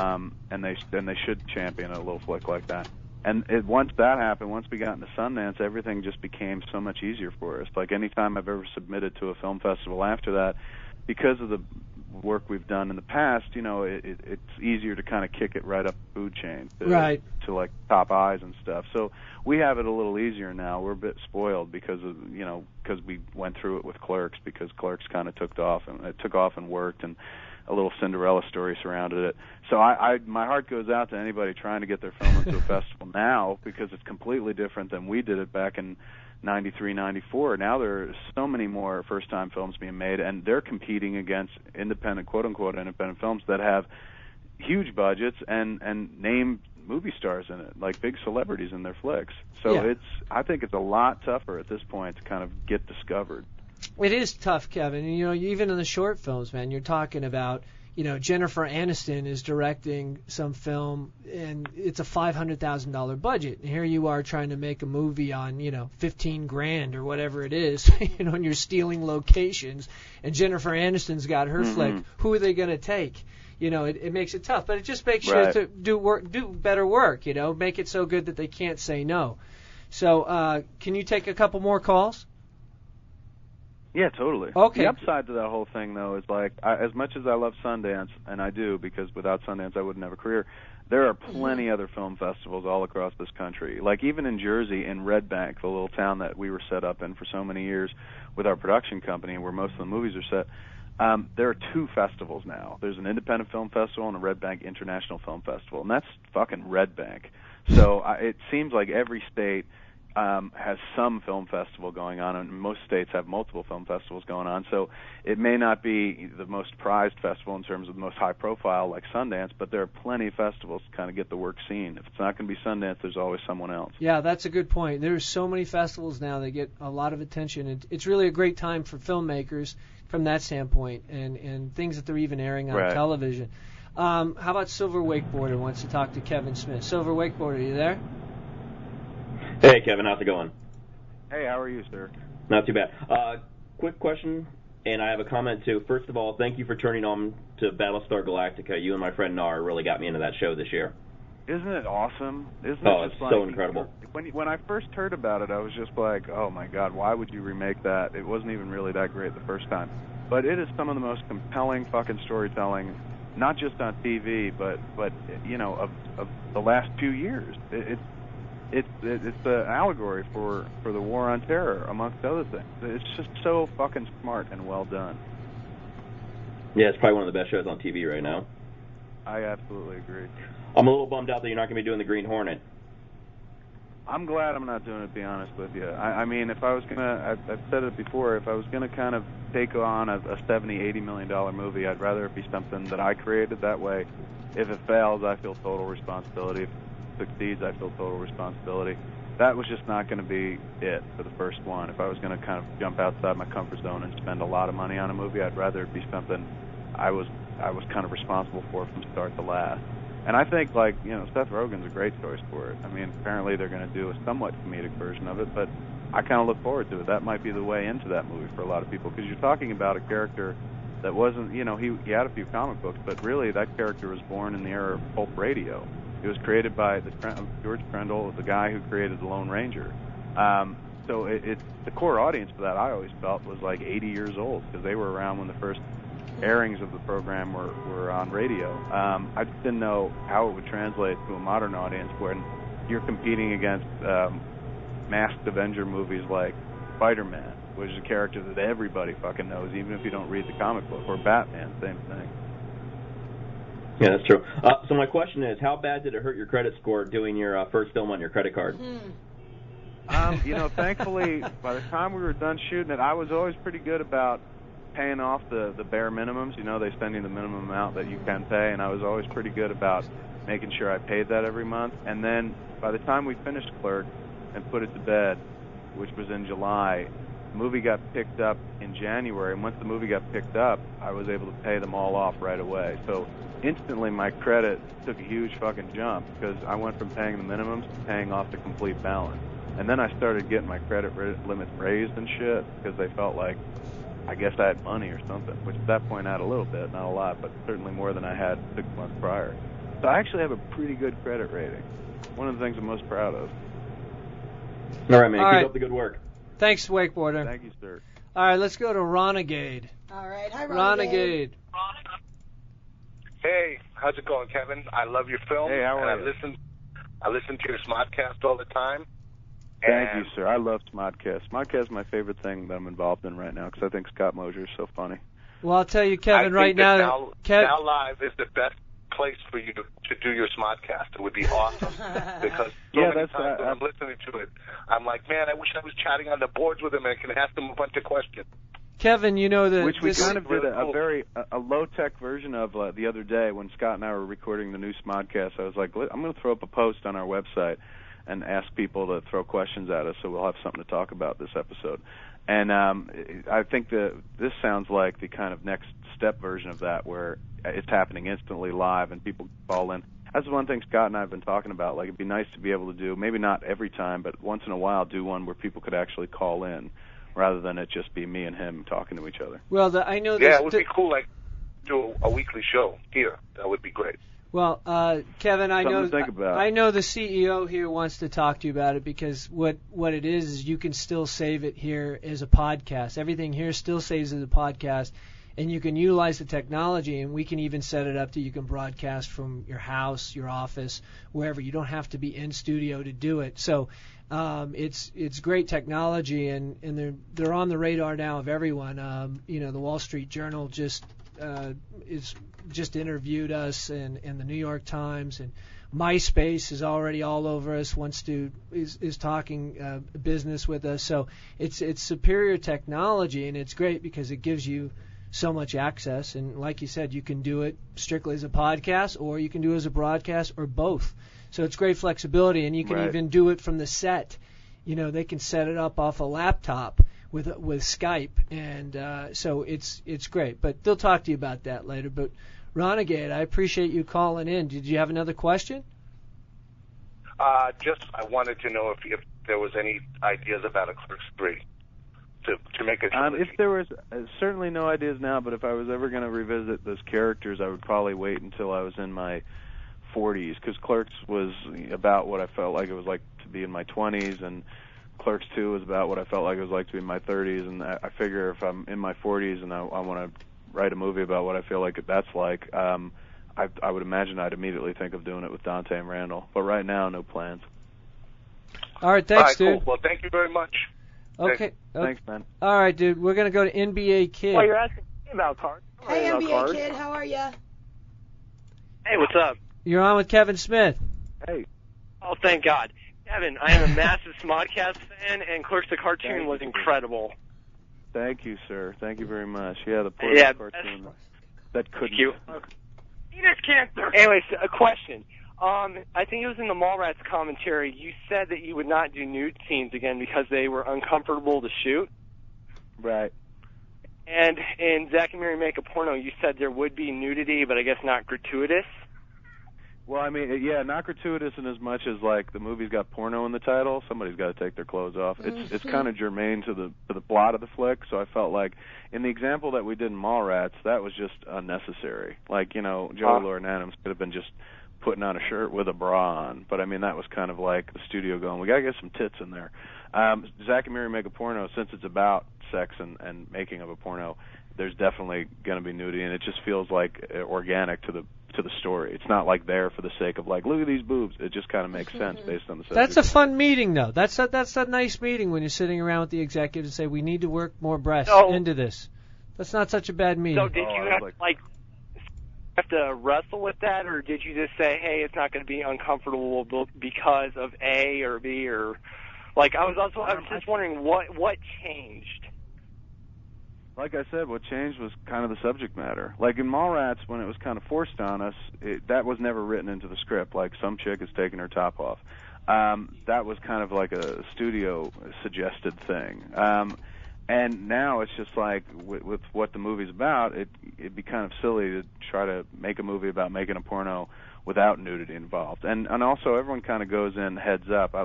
And they should champion a little flick like that. And once that happened, once we got into Sundance, everything just became so much easier for us. Like any time I've ever submitted to a film festival after that, because of the work we've done in the past, it's easier to kind of kick it right up the food chain to like top eyes and stuff. So we have it a little easier now. We're a bit spoiled because we went through it with Clerks, because Clerks kind of took off and worked, and a little Cinderella story surrounded it. So my heart goes out to anybody trying to get their film into a festival now, because it's completely different than we did it back in 93, 94. Now there are so many more first-time films being made, and they're competing against independent, quote-unquote, independent films that have huge budgets and name movie stars in it, like big celebrities in their flicks. So I think it's a lot tougher at this point to kind of get discovered. It is tough, Kevin. Even in the short films, man, you're talking about, Jennifer Aniston is directing some film, and it's a $500,000 budget. And here you are trying to make a movie on, $15,000 or whatever it is, and you're stealing locations. And Jennifer Aniston's got her flick. Who are they going to take? It makes it tough, but it just makes sure to do better work. Make it so good that they can't say no. So, can you take a couple more calls? Yeah, totally. Okay. The upside to that whole thing, though, is like, as much as I love Sundance, and I do, because without Sundance I wouldn't have a career, there are plenty other film festivals all across this country. Like even in Jersey, in Red Bank, the little town that we were set up in for so many years with our production company, where most of the movies are set, there are 2 festivals now. There's an independent film festival and a Red Bank International Film Festival, and that's fucking Red Bank. So it seems like every state has some film festival going on, and most states have multiple film festivals going on. So it may not be the most prized festival in terms of the most high profile like Sundance, but there are plenty of festivals to kind of get the work seen. If it's not going to be Sundance, there's always someone else. Yeah, that's a good point. There's so many festivals now that get a lot of attention. It's really a great time for filmmakers from that standpoint, and things that they're even airing on television. How about Silver Wakeboarder wants to talk to Kevin Smith? Silver Wakeboarder, are you there? Hey, Kevin, how's it going? Hey, how are you, sir? Not too bad. Quick question, and I have a comment, too. First of all, thank you for turning on to Battlestar Galactica. You and my friend Nar really got me into that show this year. Isn't it awesome? It's so incredible. When I first heard about it, I was just like, oh, my God, why would you remake that? It wasn't even really that great the first time. But it is some of the most compelling fucking storytelling, not just on TV, but of the last few years. It's an allegory for the war on terror, amongst other things. It's just so fucking smart and well done. Yeah, it's probably one of the best shows on TV right now. I absolutely agree. I'm a little bummed out that you're not going to be doing the Green Hornet. I'm glad I'm not doing it, to be honest with you. I mean, if I was going to, I've said it before, if I was going to kind of take on a $70, $80 million movie, I'd rather it be something that I created that way. If it fails, I feel total responsibility. If it succeeds, I feel total responsibility. That was just not going to be it for the first one. If I was going to kind of jump outside my comfort zone and spend a lot of money on a movie, I'd rather it be something I was kind of responsible for from start to last. And I think, Seth Rogen's a great choice for it. I mean, apparently they're going to do a somewhat comedic version of it, but I kind of look forward to it. That might be the way into that movie for a lot of people, because you're talking about a character that wasn't, he had a few comic books, but really that character was born in the era of pulp radio. It was created by George Crandall, the guy who created the Lone Ranger. So the core audience for that, I always felt, was like 80 years old, because they were around when the first airings of the program were on radio. I just didn't know how it would translate to a modern audience when you're competing against masked Avenger movies like Spider-Man, which is a character that everybody fucking knows, even if you don't read the comic book, or Batman, same thing. Yeah, that's true. So my question is, how bad did it hurt your credit score doing your first film on your credit card? Thankfully, by the time we were done shooting it, I was always pretty good about paying off the bare minimums. You know, they send you the minimum amount that you can pay, and I was always pretty good about making sure I paid that every month. And then by the time we finished Clerks and put it to bed, which was in July, the movie got picked up in January, and once the movie got picked up, I was able to pay them all off right away. So instantly my credit took a huge fucking jump because I went from paying the minimums to paying off the complete balance. And then I started getting my credit limits raised and shit because they felt like I guess I had money or something, which at that point I had a little bit, not a lot, but certainly more than I had 6 months prior. So I actually have a pretty good credit rating. One of the things I'm most proud of. All right, man. All Keep right. up the good work. Thanks, Wakeboarder. Thank you, sir. All right, let's go to Renegade. All right. Hi, Renegade. Hey, how's it going, Kevin? I love your film. Hey, how are and you? I listen to your Smodcast all the time. Thank you, sir. I love Smodcast. Smodcast is my favorite thing that I'm involved in right now because I think Scott Mosier is so funny. Well, I'll tell you, Kevin, right now, Now Live is the best place for you to do your Smodcast. It would be awesome because many times when I'm listening to it, I'm like, man, I wish I was chatting on the boards with him and can ask him a bunch of questions. Kevin, you know that which we kind of did really a very low-tech version of the other day when Scott and I were recording the new Smodcast. I was like, I'm going to throw up a post on our website and ask people to throw questions at us so we'll have something to talk about this episode. And I think that this sounds like the kind of next step version of that where it's happening instantly live and people call in. That's one thing Scott and I have been talking about. Like, it'd be nice to be able to do, maybe not every time, but once in a while do one where people could actually call in rather than it just be me and him talking to each other. Well, I know Yeah, it would be cool, like, do a weekly show here. That would be great. Well, Kevin, I Something know to think about. I know the CEO here wants to talk to you about it because what it is you can still save it here as a podcast. Everything here still saves as a podcast, and you can utilize the technology, and we can even set it up that you can broadcast from your house, your office, wherever. You don't have to be in studio to do it. So it's great technology, and they're on the radar now of everyone. You know, the Wall Street Journal just interviewed us, and the New York Times, and MySpace is already all over us. Is talking business with us. So it's superior technology, and it's great because it gives you so much access. And like you said, you can do it strictly as a podcast, or you can do it as a broadcast, or both. So it's great flexibility, and you can even do it from the set. You know, they can set it up off a laptop with Skype, and so it's great. But they'll talk to you about that later. But Renegade, I appreciate you calling in. Did you have another question? Just I wanted to know if there was any ideas about a Clerks 3 to make a trilogy. If there was certainly no ideas now, but if I was ever going to revisit those characters, I would probably wait until I was in my 40s, because Clerks was about what I felt like it was like to be in my 20s, and Clerks 2 was about what I felt like it was like to be in my 30s, and I figure if I'm in my 40s and I want to write a movie about what I feel like that's like, I would imagine I'd immediately think of doing it with Dante and Randall. But right now, no plans. All right, thanks, dude. Cool. Well, thank you very much. Okay. Thanks, man. All right, dude. We're going to go to NBA Kid. Well, you're asking me about cards. Hey, NBA Kid, how are ya? Hey, what's up? You're on with Kevin Smith. Hey. Oh, thank God. Kevin, I am a massive Smodcast fan, and Clerks the cartoon was incredible. Thank you, sir. Thank you very much. Yeah, the poor cartoon that couldn't. Thank you. Penis cancer. Anyways, a question. I think it was in the Mallrats commentary. You said that you would not do nude scenes again because they were uncomfortable to shoot. Right. And in Zack and Miri Make a Porno, you said there would be nudity, but I guess not gratuitous. Well, I mean, yeah, not gratuitous in as much as like the movie's got porno in the title. Somebody's got to take their clothes off. It's kind of germane to the plot of the flick. So I felt like in the example that we did in Mallrats, that was just unnecessary. Like, you know, Joey Lauren Adams could have been just putting on a shirt with a bra on. But I mean, that was kind of like the studio going, we got to get some tits in there. Zack and Miri Make a Porno, since it's about sex and making of a porno, there's definitely going to be nudity, and it just feels like organic to the story. It's not like there for the sake of like, look at these boobs. It just kind of makes sense based on the subject. That's a fun meeting, though. That's a nice meeting when you're sitting around with the executives and say, we need to work more breasts into this. That's not such a bad meeting. So did you have to wrestle with that, or did you just say, hey, it's not going to be uncomfortable because of A or B, or like I was just wondering what changed. Like I said, what changed was kind of the subject matter. Like in Mallrats, when it was kind of forced on us, that was never written into the script. Like some chick is taking her top off. That was kind of like a studio-suggested thing. And now it's just like with what the movie's about, it'd be kind of silly to try to make a movie about making a porno without nudity involved. And also everyone kind of goes in heads up.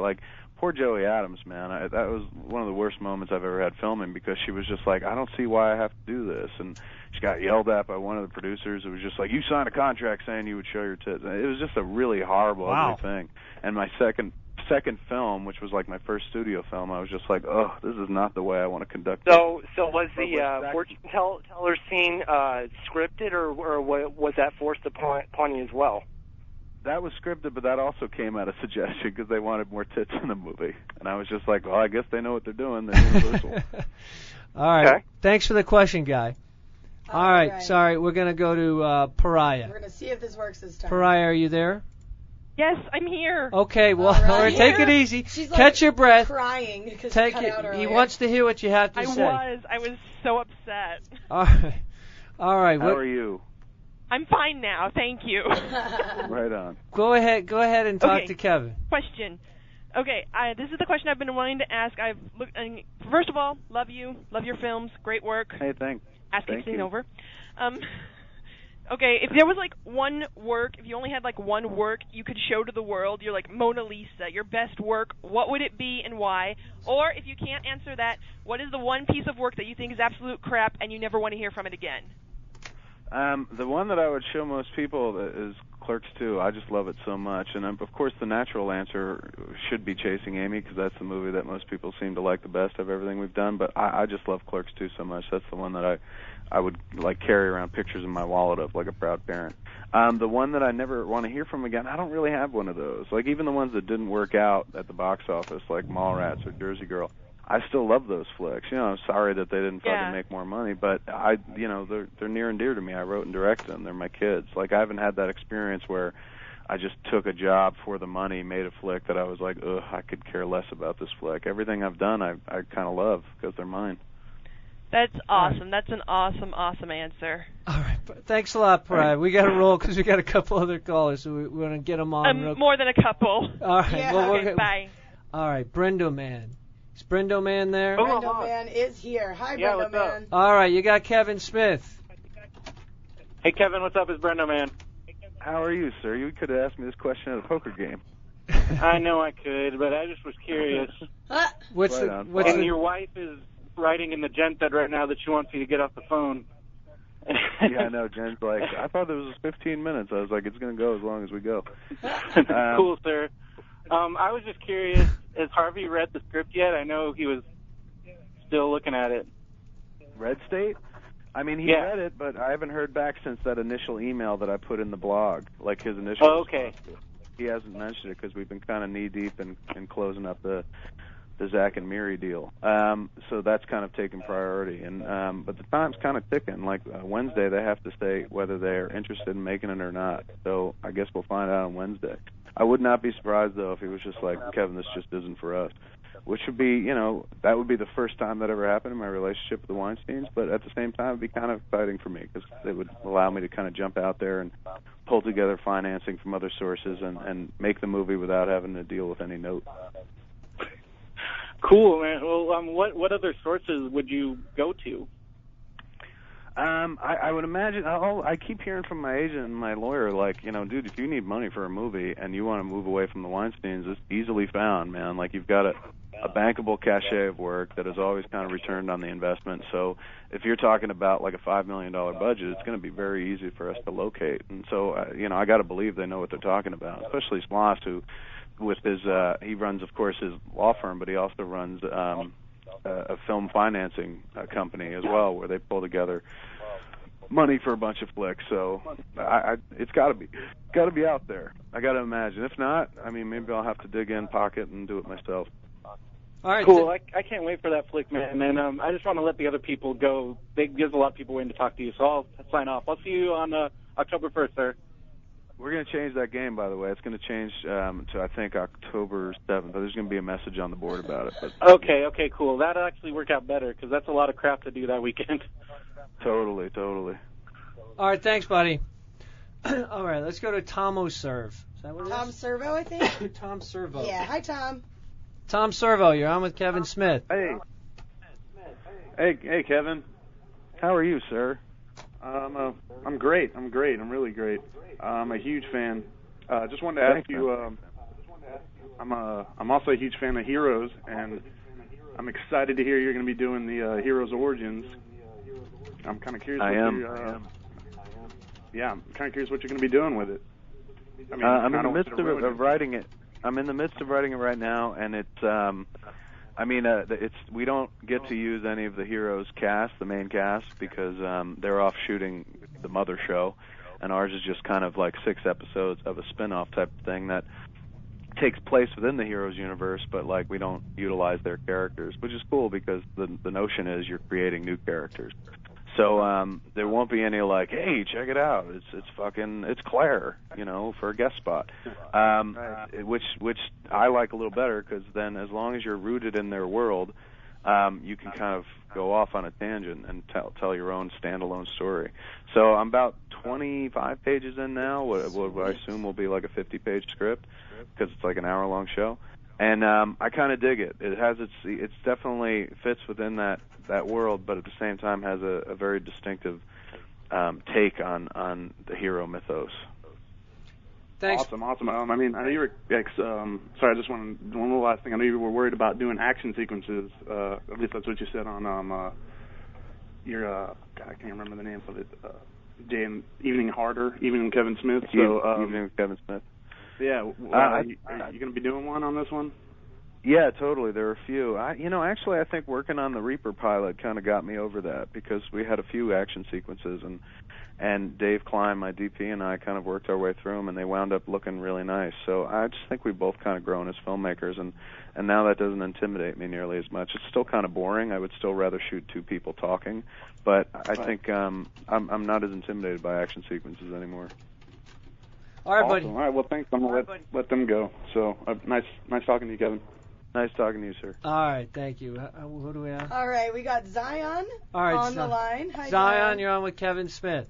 Poor Joey Adams, man. That was one of the worst moments I've ever had filming because she was just like, I don't see why I have to do this. And she got yelled at by one of the producers. It was just like, you signed a contract saying you would show your tits. And it was just a really horrible, ugly thing. And my second film, which was like my first studio film, I was just like, oh, this is not the way I want to conduct it. So was the fortune teller scene scripted, or was that forced upon you as well? That was scripted, but that also came out of suggestion because they wanted more tits in the movie. And I was just like, well, I guess they know what they're doing. They're Universal. All right. Okay. Thanks for the question, Guy. All right. Sorry, we're going to go to Pariah. We're going to see if this works this time. Pariah, are you there? Yes, I'm here. Okay, well, all right, take it easy. She's Catch your breath. Crying because Take cut it. out earlier. He wants to hear what you have to say. I was so upset. All right. How are you? I'm fine now, thank you. Right on. Go ahead and talk to Kevin. Question. Okay, this is the question I've been wanting to ask. First of all, love you, love your films, great work. Hey, thanks. Asking Scene over. Okay, if there was like one work, if you only had like one work you could show to the world, you're like Mona Lisa, your best work, what would it be and why? Or if you can't answer that, what is the one piece of work that you think is absolute crap and you never want to hear from it again? The one that I would show most people is Clerks 2. I just love it so much. And, of course, the natural answer should be Chasing Amy because that's the movie that most people seem to like the best of everything we've done. But I just love Clerks 2 so much. That's the one that I would, like, carry around pictures in my wallet of like a proud parent. The one that I never want to hear from again, I don't really have one of those. Like, even the ones that didn't work out at the box office, like Mallrats or Jersey Girl, I still love those flicks. You know, I'm sorry that they didn't fucking make more money, but they're near and dear to me. I wrote and directed them. They're my kids. Like, I haven't had that experience where I just took a job for the money, made a flick that I was like, ugh, I could care less about this flick. Everything I've done, I kind of love because they're mine. That's awesome. That's an awesome answer. All right. Thanks a lot, Pariah. We got to roll because we got a couple other callers, so we want to get them on. More than a couple. All right. Yeah. Well, okay, bye. All right. Brendo Man. Is Brendo Man there? Brendo Man is here. Hi, Brendo Man. All right. You got Kevin Smith. Hey, Kevin. What's up? It's Brendo Man. How are you, sir? You could have asked me this question at a poker game. I know I could, but I just was curious. And your wife is writing in the gen thread right now that she wants you to get off the phone. Yeah, I know. Jen's like, I thought it was 15 minutes. I was like, it's going to go as long as we go. Cool, sir. I was just curious, has Harvey read the script yet? I know he was still looking at it. Red State? I mean, he read it, but I haven't heard back since that initial email that I put in the blog, like his initial okay. response. He hasn't mentioned it because we've been kind of knee-deep in closing up the Zach and Miri deal. So that's kind of taken priority. And but the time's kind of ticking. Like Wednesday, they have to say whether they're interested in making it or not. So I guess we'll find out on Wednesday. I would not be surprised, though, if he was just like, Kevin, this just isn't for us. Which would be, that would be the first time that ever happened in my relationship with the Weinsteins. But at the same time, it would be kind of exciting for me because it would allow me to kind of jump out there and pull together financing from other sources and make the movie without having to deal with any note. Cool, man. Well, what other sources would you go to? I would imagine. I keep hearing from my agent and my lawyer, like, dude, if you need money for a movie and you want to move away from the Weinsteins, it's easily found, man. Like, you've got a bankable cachet of work that is always kind of returned on the investment. So if you're talking about like a $5 million budget, it's going to be very easy for us to locate. And so, I got to believe they know what they're talking about, especially Sloss, who, with his, he runs, of course, his law firm, but he also runs a film financing company as well, where they pull together money for a bunch of flicks. So it's got to be out there. I got to imagine. If not, I mean, maybe I'll have to dig in pocket and do it myself. All right. Cool. I can't wait for that flick, man. And I just want to let the other people go. There's a lot of people waiting to talk to you, so I'll sign off. I'll see you on October 1st, sir. We're going to change that game, by the way. It's going to change to, I think, October 7th. There's going to be a message on the board about it. But Okay, cool. That'll actually work out better because that's a lot of crap to do that weekend. Totally. All right, thanks, buddy. All right, let's go to Tomo Serve. Is that what it is? Tom Servo, I think. Tom Servo. Yeah, hi, Tom. Tom Servo, you're on with Kevin Smith. Hey, Kevin. How are you, sir? I'm great. I'm really great. I'm a huge fan. Just wanted to ask you. I'm also a huge fan of Heroes, and I'm excited to hear you're going to be doing the Heroes Origins. I'm kind of curious. I am. Yeah, I'm kind of curious what you're going to be doing with it. I mean, I'm in the midst of writing it. I'm in the midst of writing it right now, and it's. We don't get to use any of the Heroes cast, the main cast, because they're off shooting the mother show, and ours is just kind of like 6 episodes of a spin-off type of thing that takes place within the Heroes universe, but like we don't utilize their characters, which is cool because the notion is you're creating new characters. So there won't be any like, hey, check it out, it's Claire, for a guest spot, which I like a little better because then as long as you're rooted in their world, you can kind of go off on a tangent and tell your own standalone story. So I'm about 25 pages in now, what I assume will be like a 50-page script because it's like an hour-long show. And I kind of dig it. It has it's definitely fits within that world, but at the same time has a very distinctive take on the hero mythos. Thanks. Awesome. I know you were. Sorry, I just one little last thing. I know you were worried about doing action sequences. At least that's what you said on your. God, I can't remember the name of it. Evening with Kevin Smith. So Evening with Kevin Smith. Yeah. Are you going to be doing one on this one? Yeah, totally. There are a few. Actually, I think working on the Reaper pilot kind of got me over that because we had a few action sequences, and Dave Klein, my DP, and I kind of worked our way through them, and they wound up looking really nice. So I just think we've both kind of grown as filmmakers, and now that doesn't intimidate me nearly as much. It's still kind of boring. I would still rather shoot 2 people talking, but I think I'm not as intimidated by action sequences anymore. All right, awesome. buddy. All right, well, thanks. I'm going to let them go. So nice talking to you, Kevin. Nice talking to you, sir. All right, thank you. Who do we have? All right, we got Zion on the line. Hi, Zion, you're on with Kevin Smith.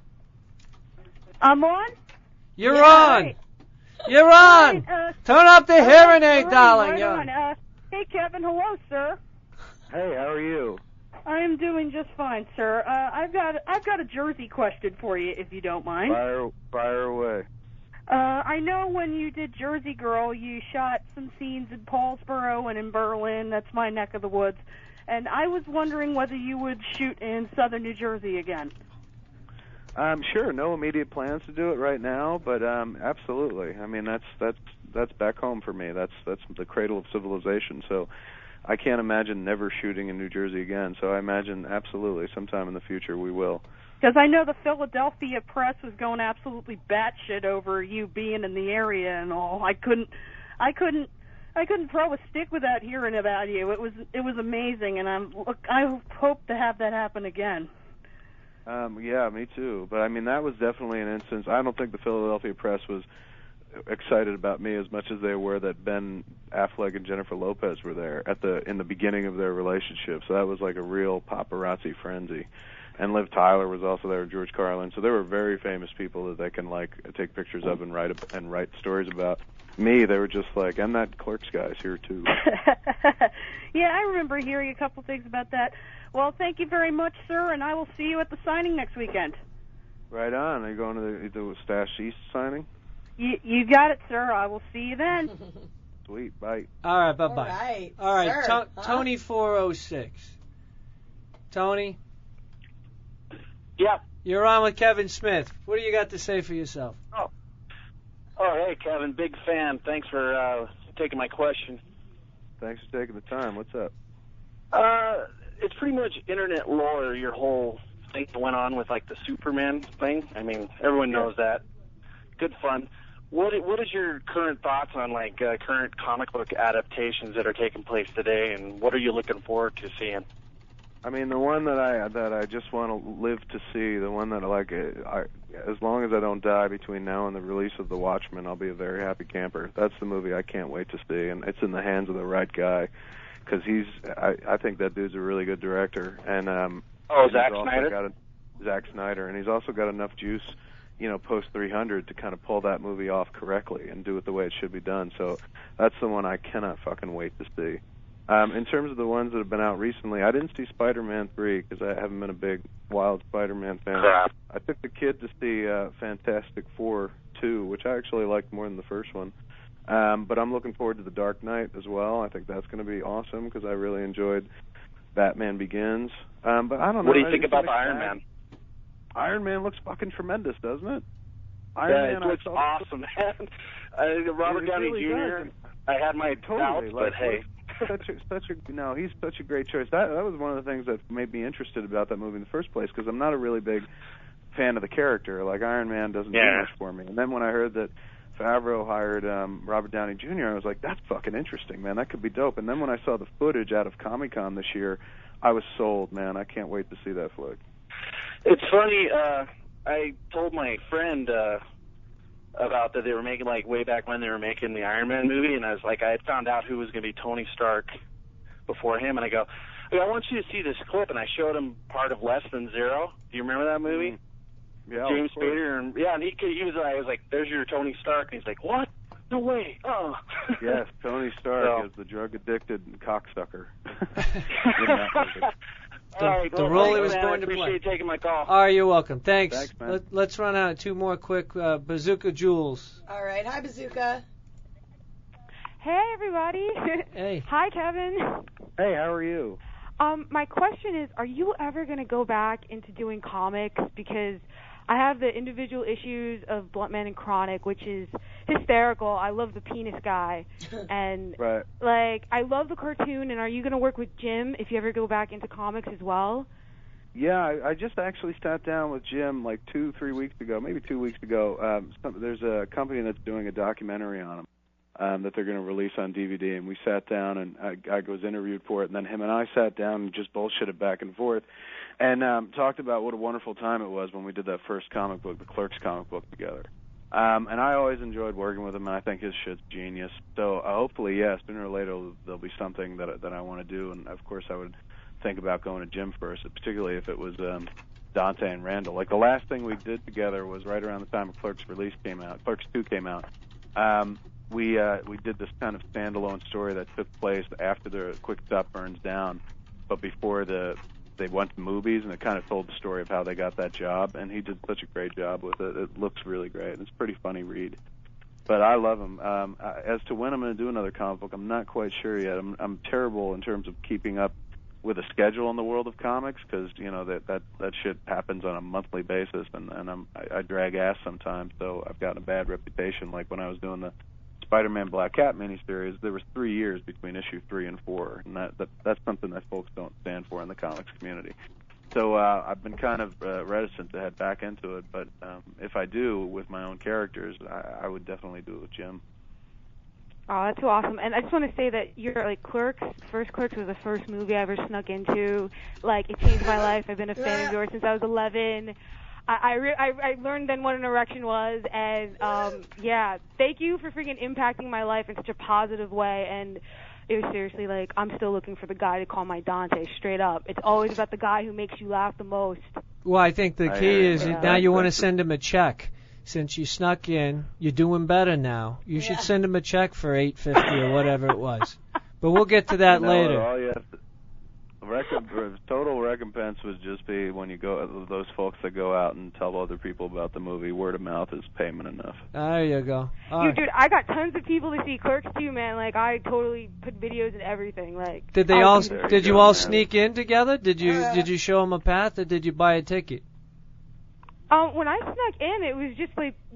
I'm on? You're on. Right. You're on. Turn up the hearing aid, darling. On. Hey, Kevin. Hello, sir. Hey, how are you? I am doing just fine, sir. I've got a Jersey question for you, if you don't mind. Fire away. I know when you did Jersey Girl, you shot some scenes in Paulsboro and in Berlin. That's my neck of the woods. And I was wondering whether you would shoot in southern New Jersey again. Sure. No immediate plans to do it right now, but absolutely. I mean, that's back home for me. That's the cradle of civilization. So I can't imagine never shooting in New Jersey again. So I imagine absolutely sometime in the future we will. Because I know the Philadelphia press was going absolutely batshit over you being in the area and all. I couldn't throw a stick without hearing about you. It was amazing, and I hope to have that happen again. Yeah, me too. But I mean, that was definitely an instance. I don't think the Philadelphia press was excited about me as much as they were that Ben Affleck and Jennifer Lopez were there in the beginning of their relationship. So that was like a real paparazzi frenzy. And Liv Tyler was also there, George Carlin. So there were very famous people that they can like take pictures of and write stories about. Me, they were just like, and that Clerks guy's here too. Yeah, I remember hearing a couple things about that. Well, thank you very much, sir, and I will see you at the signing next weekend. Right on. Are you going to the Stash East signing? You got it, sir. I will see you then. Sweet. Bye. All right. Bye-bye. All right. Tony 406. Tony? Yeah. You're on with Kevin Smith. What do you got to say for yourself? Oh, hey, Kevin. Big fan. Thanks for taking my question. Thanks for taking the time. What's up? It's pretty much internet lore, your whole thing that went on with, like, the Superman thing. I mean, everyone knows that. Good fun. What is your current thoughts on, like, current comic book adaptations that are taking place today, and what are you looking forward to seeing? I mean, the one that I just want to live to see, the one that as long as I don't die between now and the release of The Watchmen, I'll be a very happy camper. That's the movie I can't wait to see, and it's in the hands of the right guy, because I think that dude's a really good director. And Zack Snyder. Zack Snyder, and he's also got enough juice, post 300 to kind of pull that movie off correctly and do it the way it should be done. So that's the one I cannot fucking wait to see. In terms of the ones that have been out recently, I didn't see Spider-Man 3 because I haven't been a big wild Spider-Man fan. Crap. I took the kid to see Fantastic Four 2, which I actually liked more than the first one. But I'm looking forward to The Dark Knight as well. I think that's going to be awesome because I really enjoyed Batman Begins. But I don't know. What do you think about the Iron Man? Iron Man looks fucking tremendous, doesn't it? It looks awesome, man. Robert Downey Jr. I had my doubts, but hey. He's such a great choice. That was one of the things that made me interested about that movie in the first place, because I'm not a really big fan of the character. Like, Iron Man doesn't do much for me. And then when I heard that Favreau hired Robert Downey Jr., I was like, that's fucking interesting, man. That could be dope. And then when I saw the footage out of Comic-Con this year, I was sold, man. I can't wait to see that flick. It's funny, I told my friend about that they were making, way back when they were making the Iron Man movie, and I was like, I had found out who was going to be Tony Stark before him, and I go, I want you to see this clip, and I showed him part of Less Than Zero. Do you remember that movie? Yeah, James Spader, and he was, I was like, there's your Tony Stark, and he's like, what? No way. Oh. Yes, Tony Stark is the drug-addicted cocksucker. The role he was born to play. I appreciate you taking my call. Oh, you're welcome. Thanks. Man. Let's run out two more quick. Bazooka Jules. All right. Hi, Bazooka. Hey, everybody. Hey. Hi, Kevin. Hey, how are you? My question is, are you ever going to go back into doing comics? Because I have the individual issues of Blunt Man and Chronic, which is hysterical. I love the penis guy. And, I love the cartoon. And are you going to work with Jim if you ever go back into comics as well? Yeah, I just actually sat down with Jim 2-3 weeks ago, maybe 2 weeks ago. There's a company that's doing a documentary on him that they're going to release on DVD. And we sat down, and I was interviewed for it. And then him and I sat down and just bullshitted back and forth. And talked about what a wonderful time it was when we did that first comic book, the Clerks comic book, together. And I always enjoyed working with him, and I think his shit's genius. So hopefully, sooner or later there'll be something that I want to do. And, of course, I would think about going to Jim first, particularly if it was Dante and Randall. The last thing we did together was right around the time Clerks 2 came out. We did this kind of standalone story that took place after the Quick Stop burns down, but before they went to movies, and it kind of told the story of how they got that job, and he did such a great job with it. It looks really great. It's a pretty funny read. But I love him. As to when I'm going to do another comic book, I'm not quite sure yet. I'm terrible in terms of keeping up with a schedule in the world of comics, because that shit happens on a monthly basis, and I drag ass sometimes, so I've gotten a bad reputation. Like when I was doing the Spider-Man Black Cat miniseries, there was 3 years between issue 3 and 4, and that's something that folks don't stand for in the comics community. So I've been kind of reticent to head back into it, but if I do with my own characters, I would definitely do it with Jim. Oh, that's so awesome. And I just want to say that your Clerks was the first movie I ever snuck into. It changed my life. I've been a fan of yours since I was 11. I learned then what an erection was, and thank you for freaking impacting my life in such a positive way. And it was seriously I'm still looking for the guy to call my Dante, straight up. It's always about the guy who makes you laugh the most. Well, I think the key is now you want to send him a check. Since you snuck in, you're doing better now. You should send him a check for $8.50 or whatever it was. But we'll get to that later. All you have total recompense would just be when you go, those folks that go out and tell other people about the movie. Word of mouth is payment enough. There you go. Dude, I got tons of people to see Clerks too, man. I totally put videos and everything. Did you all sneak in together? Did you show them a path, or did you buy a ticket? When I snuck in, it was just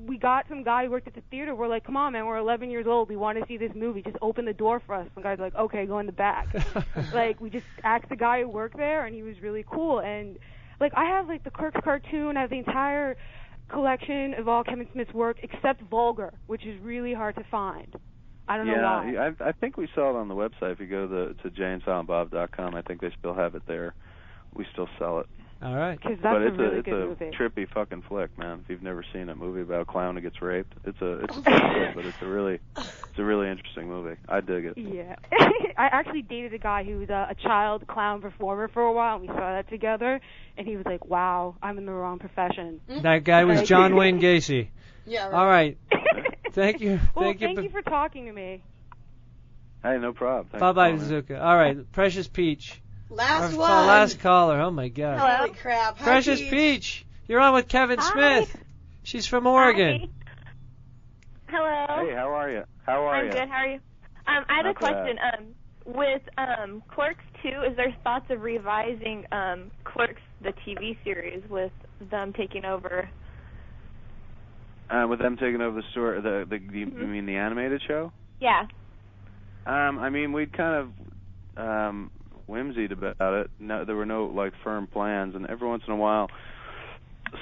we got some guy who worked at the theater. We're like, come on, man, we're 11 years old. We want to see this movie. Just open the door for us. The guy's like, okay, go in the back. We just asked the guy who worked there, and he was really cool. And, I have, the Clerks cartoon. I have the entire collection of all Kevin Smith's work, except Vulgar, which is really hard to find. I don't know why. Yeah, I think we saw it on the website. If you go to JayandSilentBob.com, I think they still have it there. we still sell it. All right. Because that's But a it's really a good movie. trippy fucking flick, man. If you've never seen a movie about a clown who gets raped, it's a flick, but it's a really interesting movie. I dig it. Yeah. I actually dated a guy who was a child clown performer for a while, and we saw that together, and he was like, wow, I'm in the wrong profession. That guy was John Wayne Gacy. Yeah, right. All right. Thank you. Well, thank you for talking to me. Hey, no problem. Thanks Bye-bye, for calling in. Zuka. All right, Precious Peach. Last Our one. last caller. Oh, my God. Holy crap. Hi, Precious Peach. You're on with Kevin Smith. She's from Oregon. Hello. Hey, how are you? How are I'm you? good. How are you? I had a Not question. With Clerks 2, is there thoughts of revising Clerks, the TV series, with them taking over? With them taking over the story, you mean the animated show? Yeah. I mean, we'd kind of whimsied about it. No, there were no like firm plans, and every once in a while,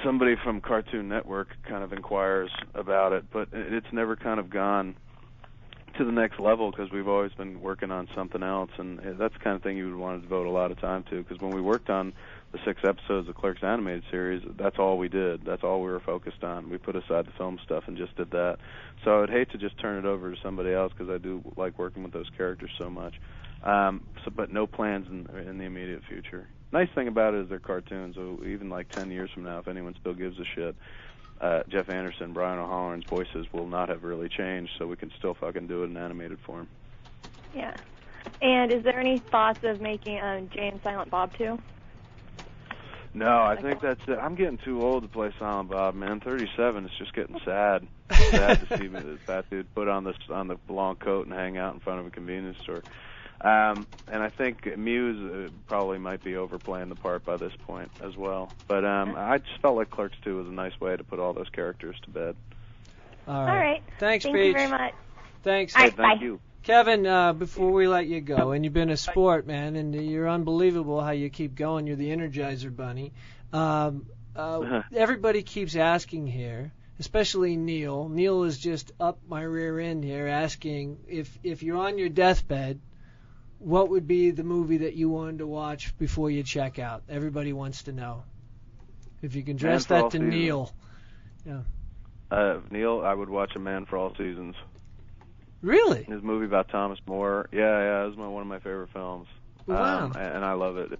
somebody from Cartoon Network kind of inquires about it, but it's never kind of gone to the next level because we've always been working on something else, and that's the kind of thing you would want to devote a lot of time to. Because when we worked on the 6 episodes of Clerks animated series, that's all we did. That's all we were focused on. We put aside the film stuff and just did that. So I'd hate to just turn it over to somebody else because I do like working with those characters so much. But no plans in the immediate future. Nice thing about it is they're cartoons, so even like 10 years from now, if anyone still gives a shit, Jeff Anderson, Brian O'Halloran's voices will not have really changed, so we can still fucking do it in animated form. Yeah. And is there any thoughts of making Jay and Silent Bob too? No, I think that's it. I'm getting too old to play Silent Bob, man. 37 is just getting sad. Sad to see this fat dude put on the long coat and hang out in front of a convenience store. And I think Muse probably might be overplaying the part by this point as well. But I just felt like Clerks 2 was a nice way to put all those characters to bed. All right. Thanks, Thank Peach. you very much. Thanks. All right, Thank bye. you. Kevin, before we let you go, and you've been a sport, man, and you're unbelievable how you keep going. You're the Energizer Bunny. Everybody keeps asking here, especially Neil. Neil is just up my rear end here asking if you're on your deathbed, what would be the movie that you wanted to watch before you check out? Everybody wants to know. If you can address Man for All that to Seasons. Neil. Yeah. Neil, I would watch A Man for All Seasons. Really? His movie about Thomas More. Yeah, it was one of my favorite films. Wow. And I love it.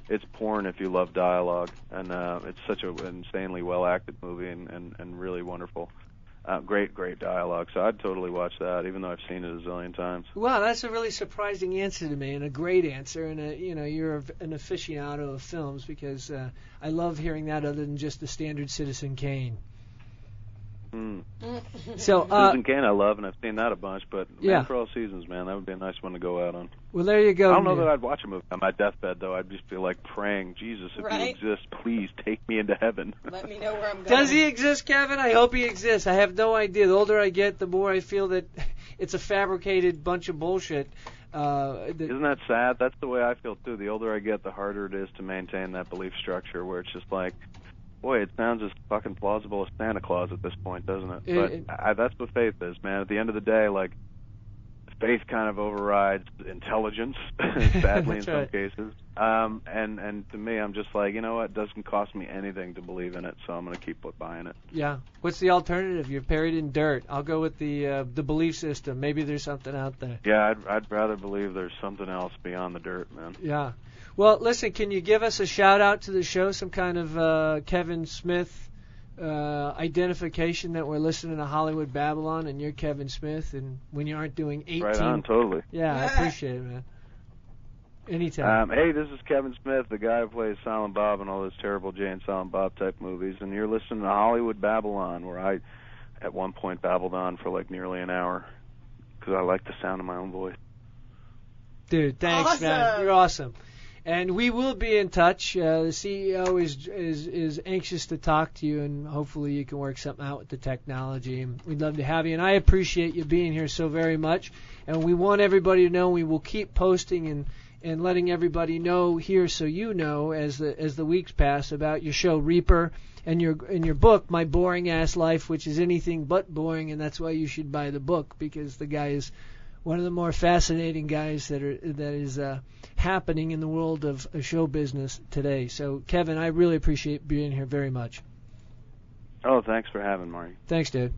It's porn if you love dialogue, and it's such an insanely well acted movie and really wonderful. Great dialogue. So I'd totally watch that, even though I've seen it a zillion times. Wow, that's a really surprising answer to me, and a great answer. And you're an aficionado of films because I love hearing that other than just the standard Citizen Kane. So Citizen Kane I love, and I've seen that a bunch, but Yeah. Man for All Seasons, man, that would be a nice one to go out on. Well, there you go. I don't know Neil. that I'd watch a movie on my deathbed, though. I'd just be like praying, Jesus, if Right? you exist, please take me into heaven. Let me know where I'm going. Does he exist, Kevin? I hope he exists. I have no idea. The older I get, the more I feel that it's a fabricated bunch of bullshit. Isn't that sad? That's the way I feel, too. The older I get, the harder it is to maintain that belief structure where it's just like, boy, it sounds as fucking plausible as Santa Claus at this point, doesn't it? But that's what faith is, man. At the end of the day, like, faith kind of overrides intelligence, sadly in some cases. And to me, I'm just like, you know what? It doesn't cost me anything to believe in it, so I'm going to keep buying it. Yeah. What's the alternative? You're buried in dirt. I'll go with the belief system. Maybe there's something out there. Yeah, I'd rather believe there's something else beyond the dirt, man. Yeah. Well, listen, can you give us a shout-out to the show, some kind of Kevin Smith identification that we're listening to Hollywood Babble-On and you're Kevin Smith, and when you aren't doing 18... Right on, totally. Yeah, I appreciate it, man. Anytime. Hey, this is Kevin Smith, the guy who plays Silent Bob in all those terrible Jay and Silent Bob type movies, and you're listening to Hollywood Babble-On, where I, at one point, babbled on for like nearly an hour, because I like the sound of my own voice. Dude, thanks, Awesome. man. You're awesome. And we will be in touch. The CEO is anxious to talk to you, and hopefully you can work something out with the technology. And we'd love to have you. And I appreciate you being here so very much. And we want everybody to know we will keep posting and letting everybody know here, so you know as the weeks pass, about your show Reaper and your book My Boring Ass Life, which is anything but boring, and that's why you should buy the book, because the guy is one of the more fascinating guys that is happening in the world of show business today. So, Kevin, I really appreciate being here very much. Oh, thanks for having Marty. Thanks, dude.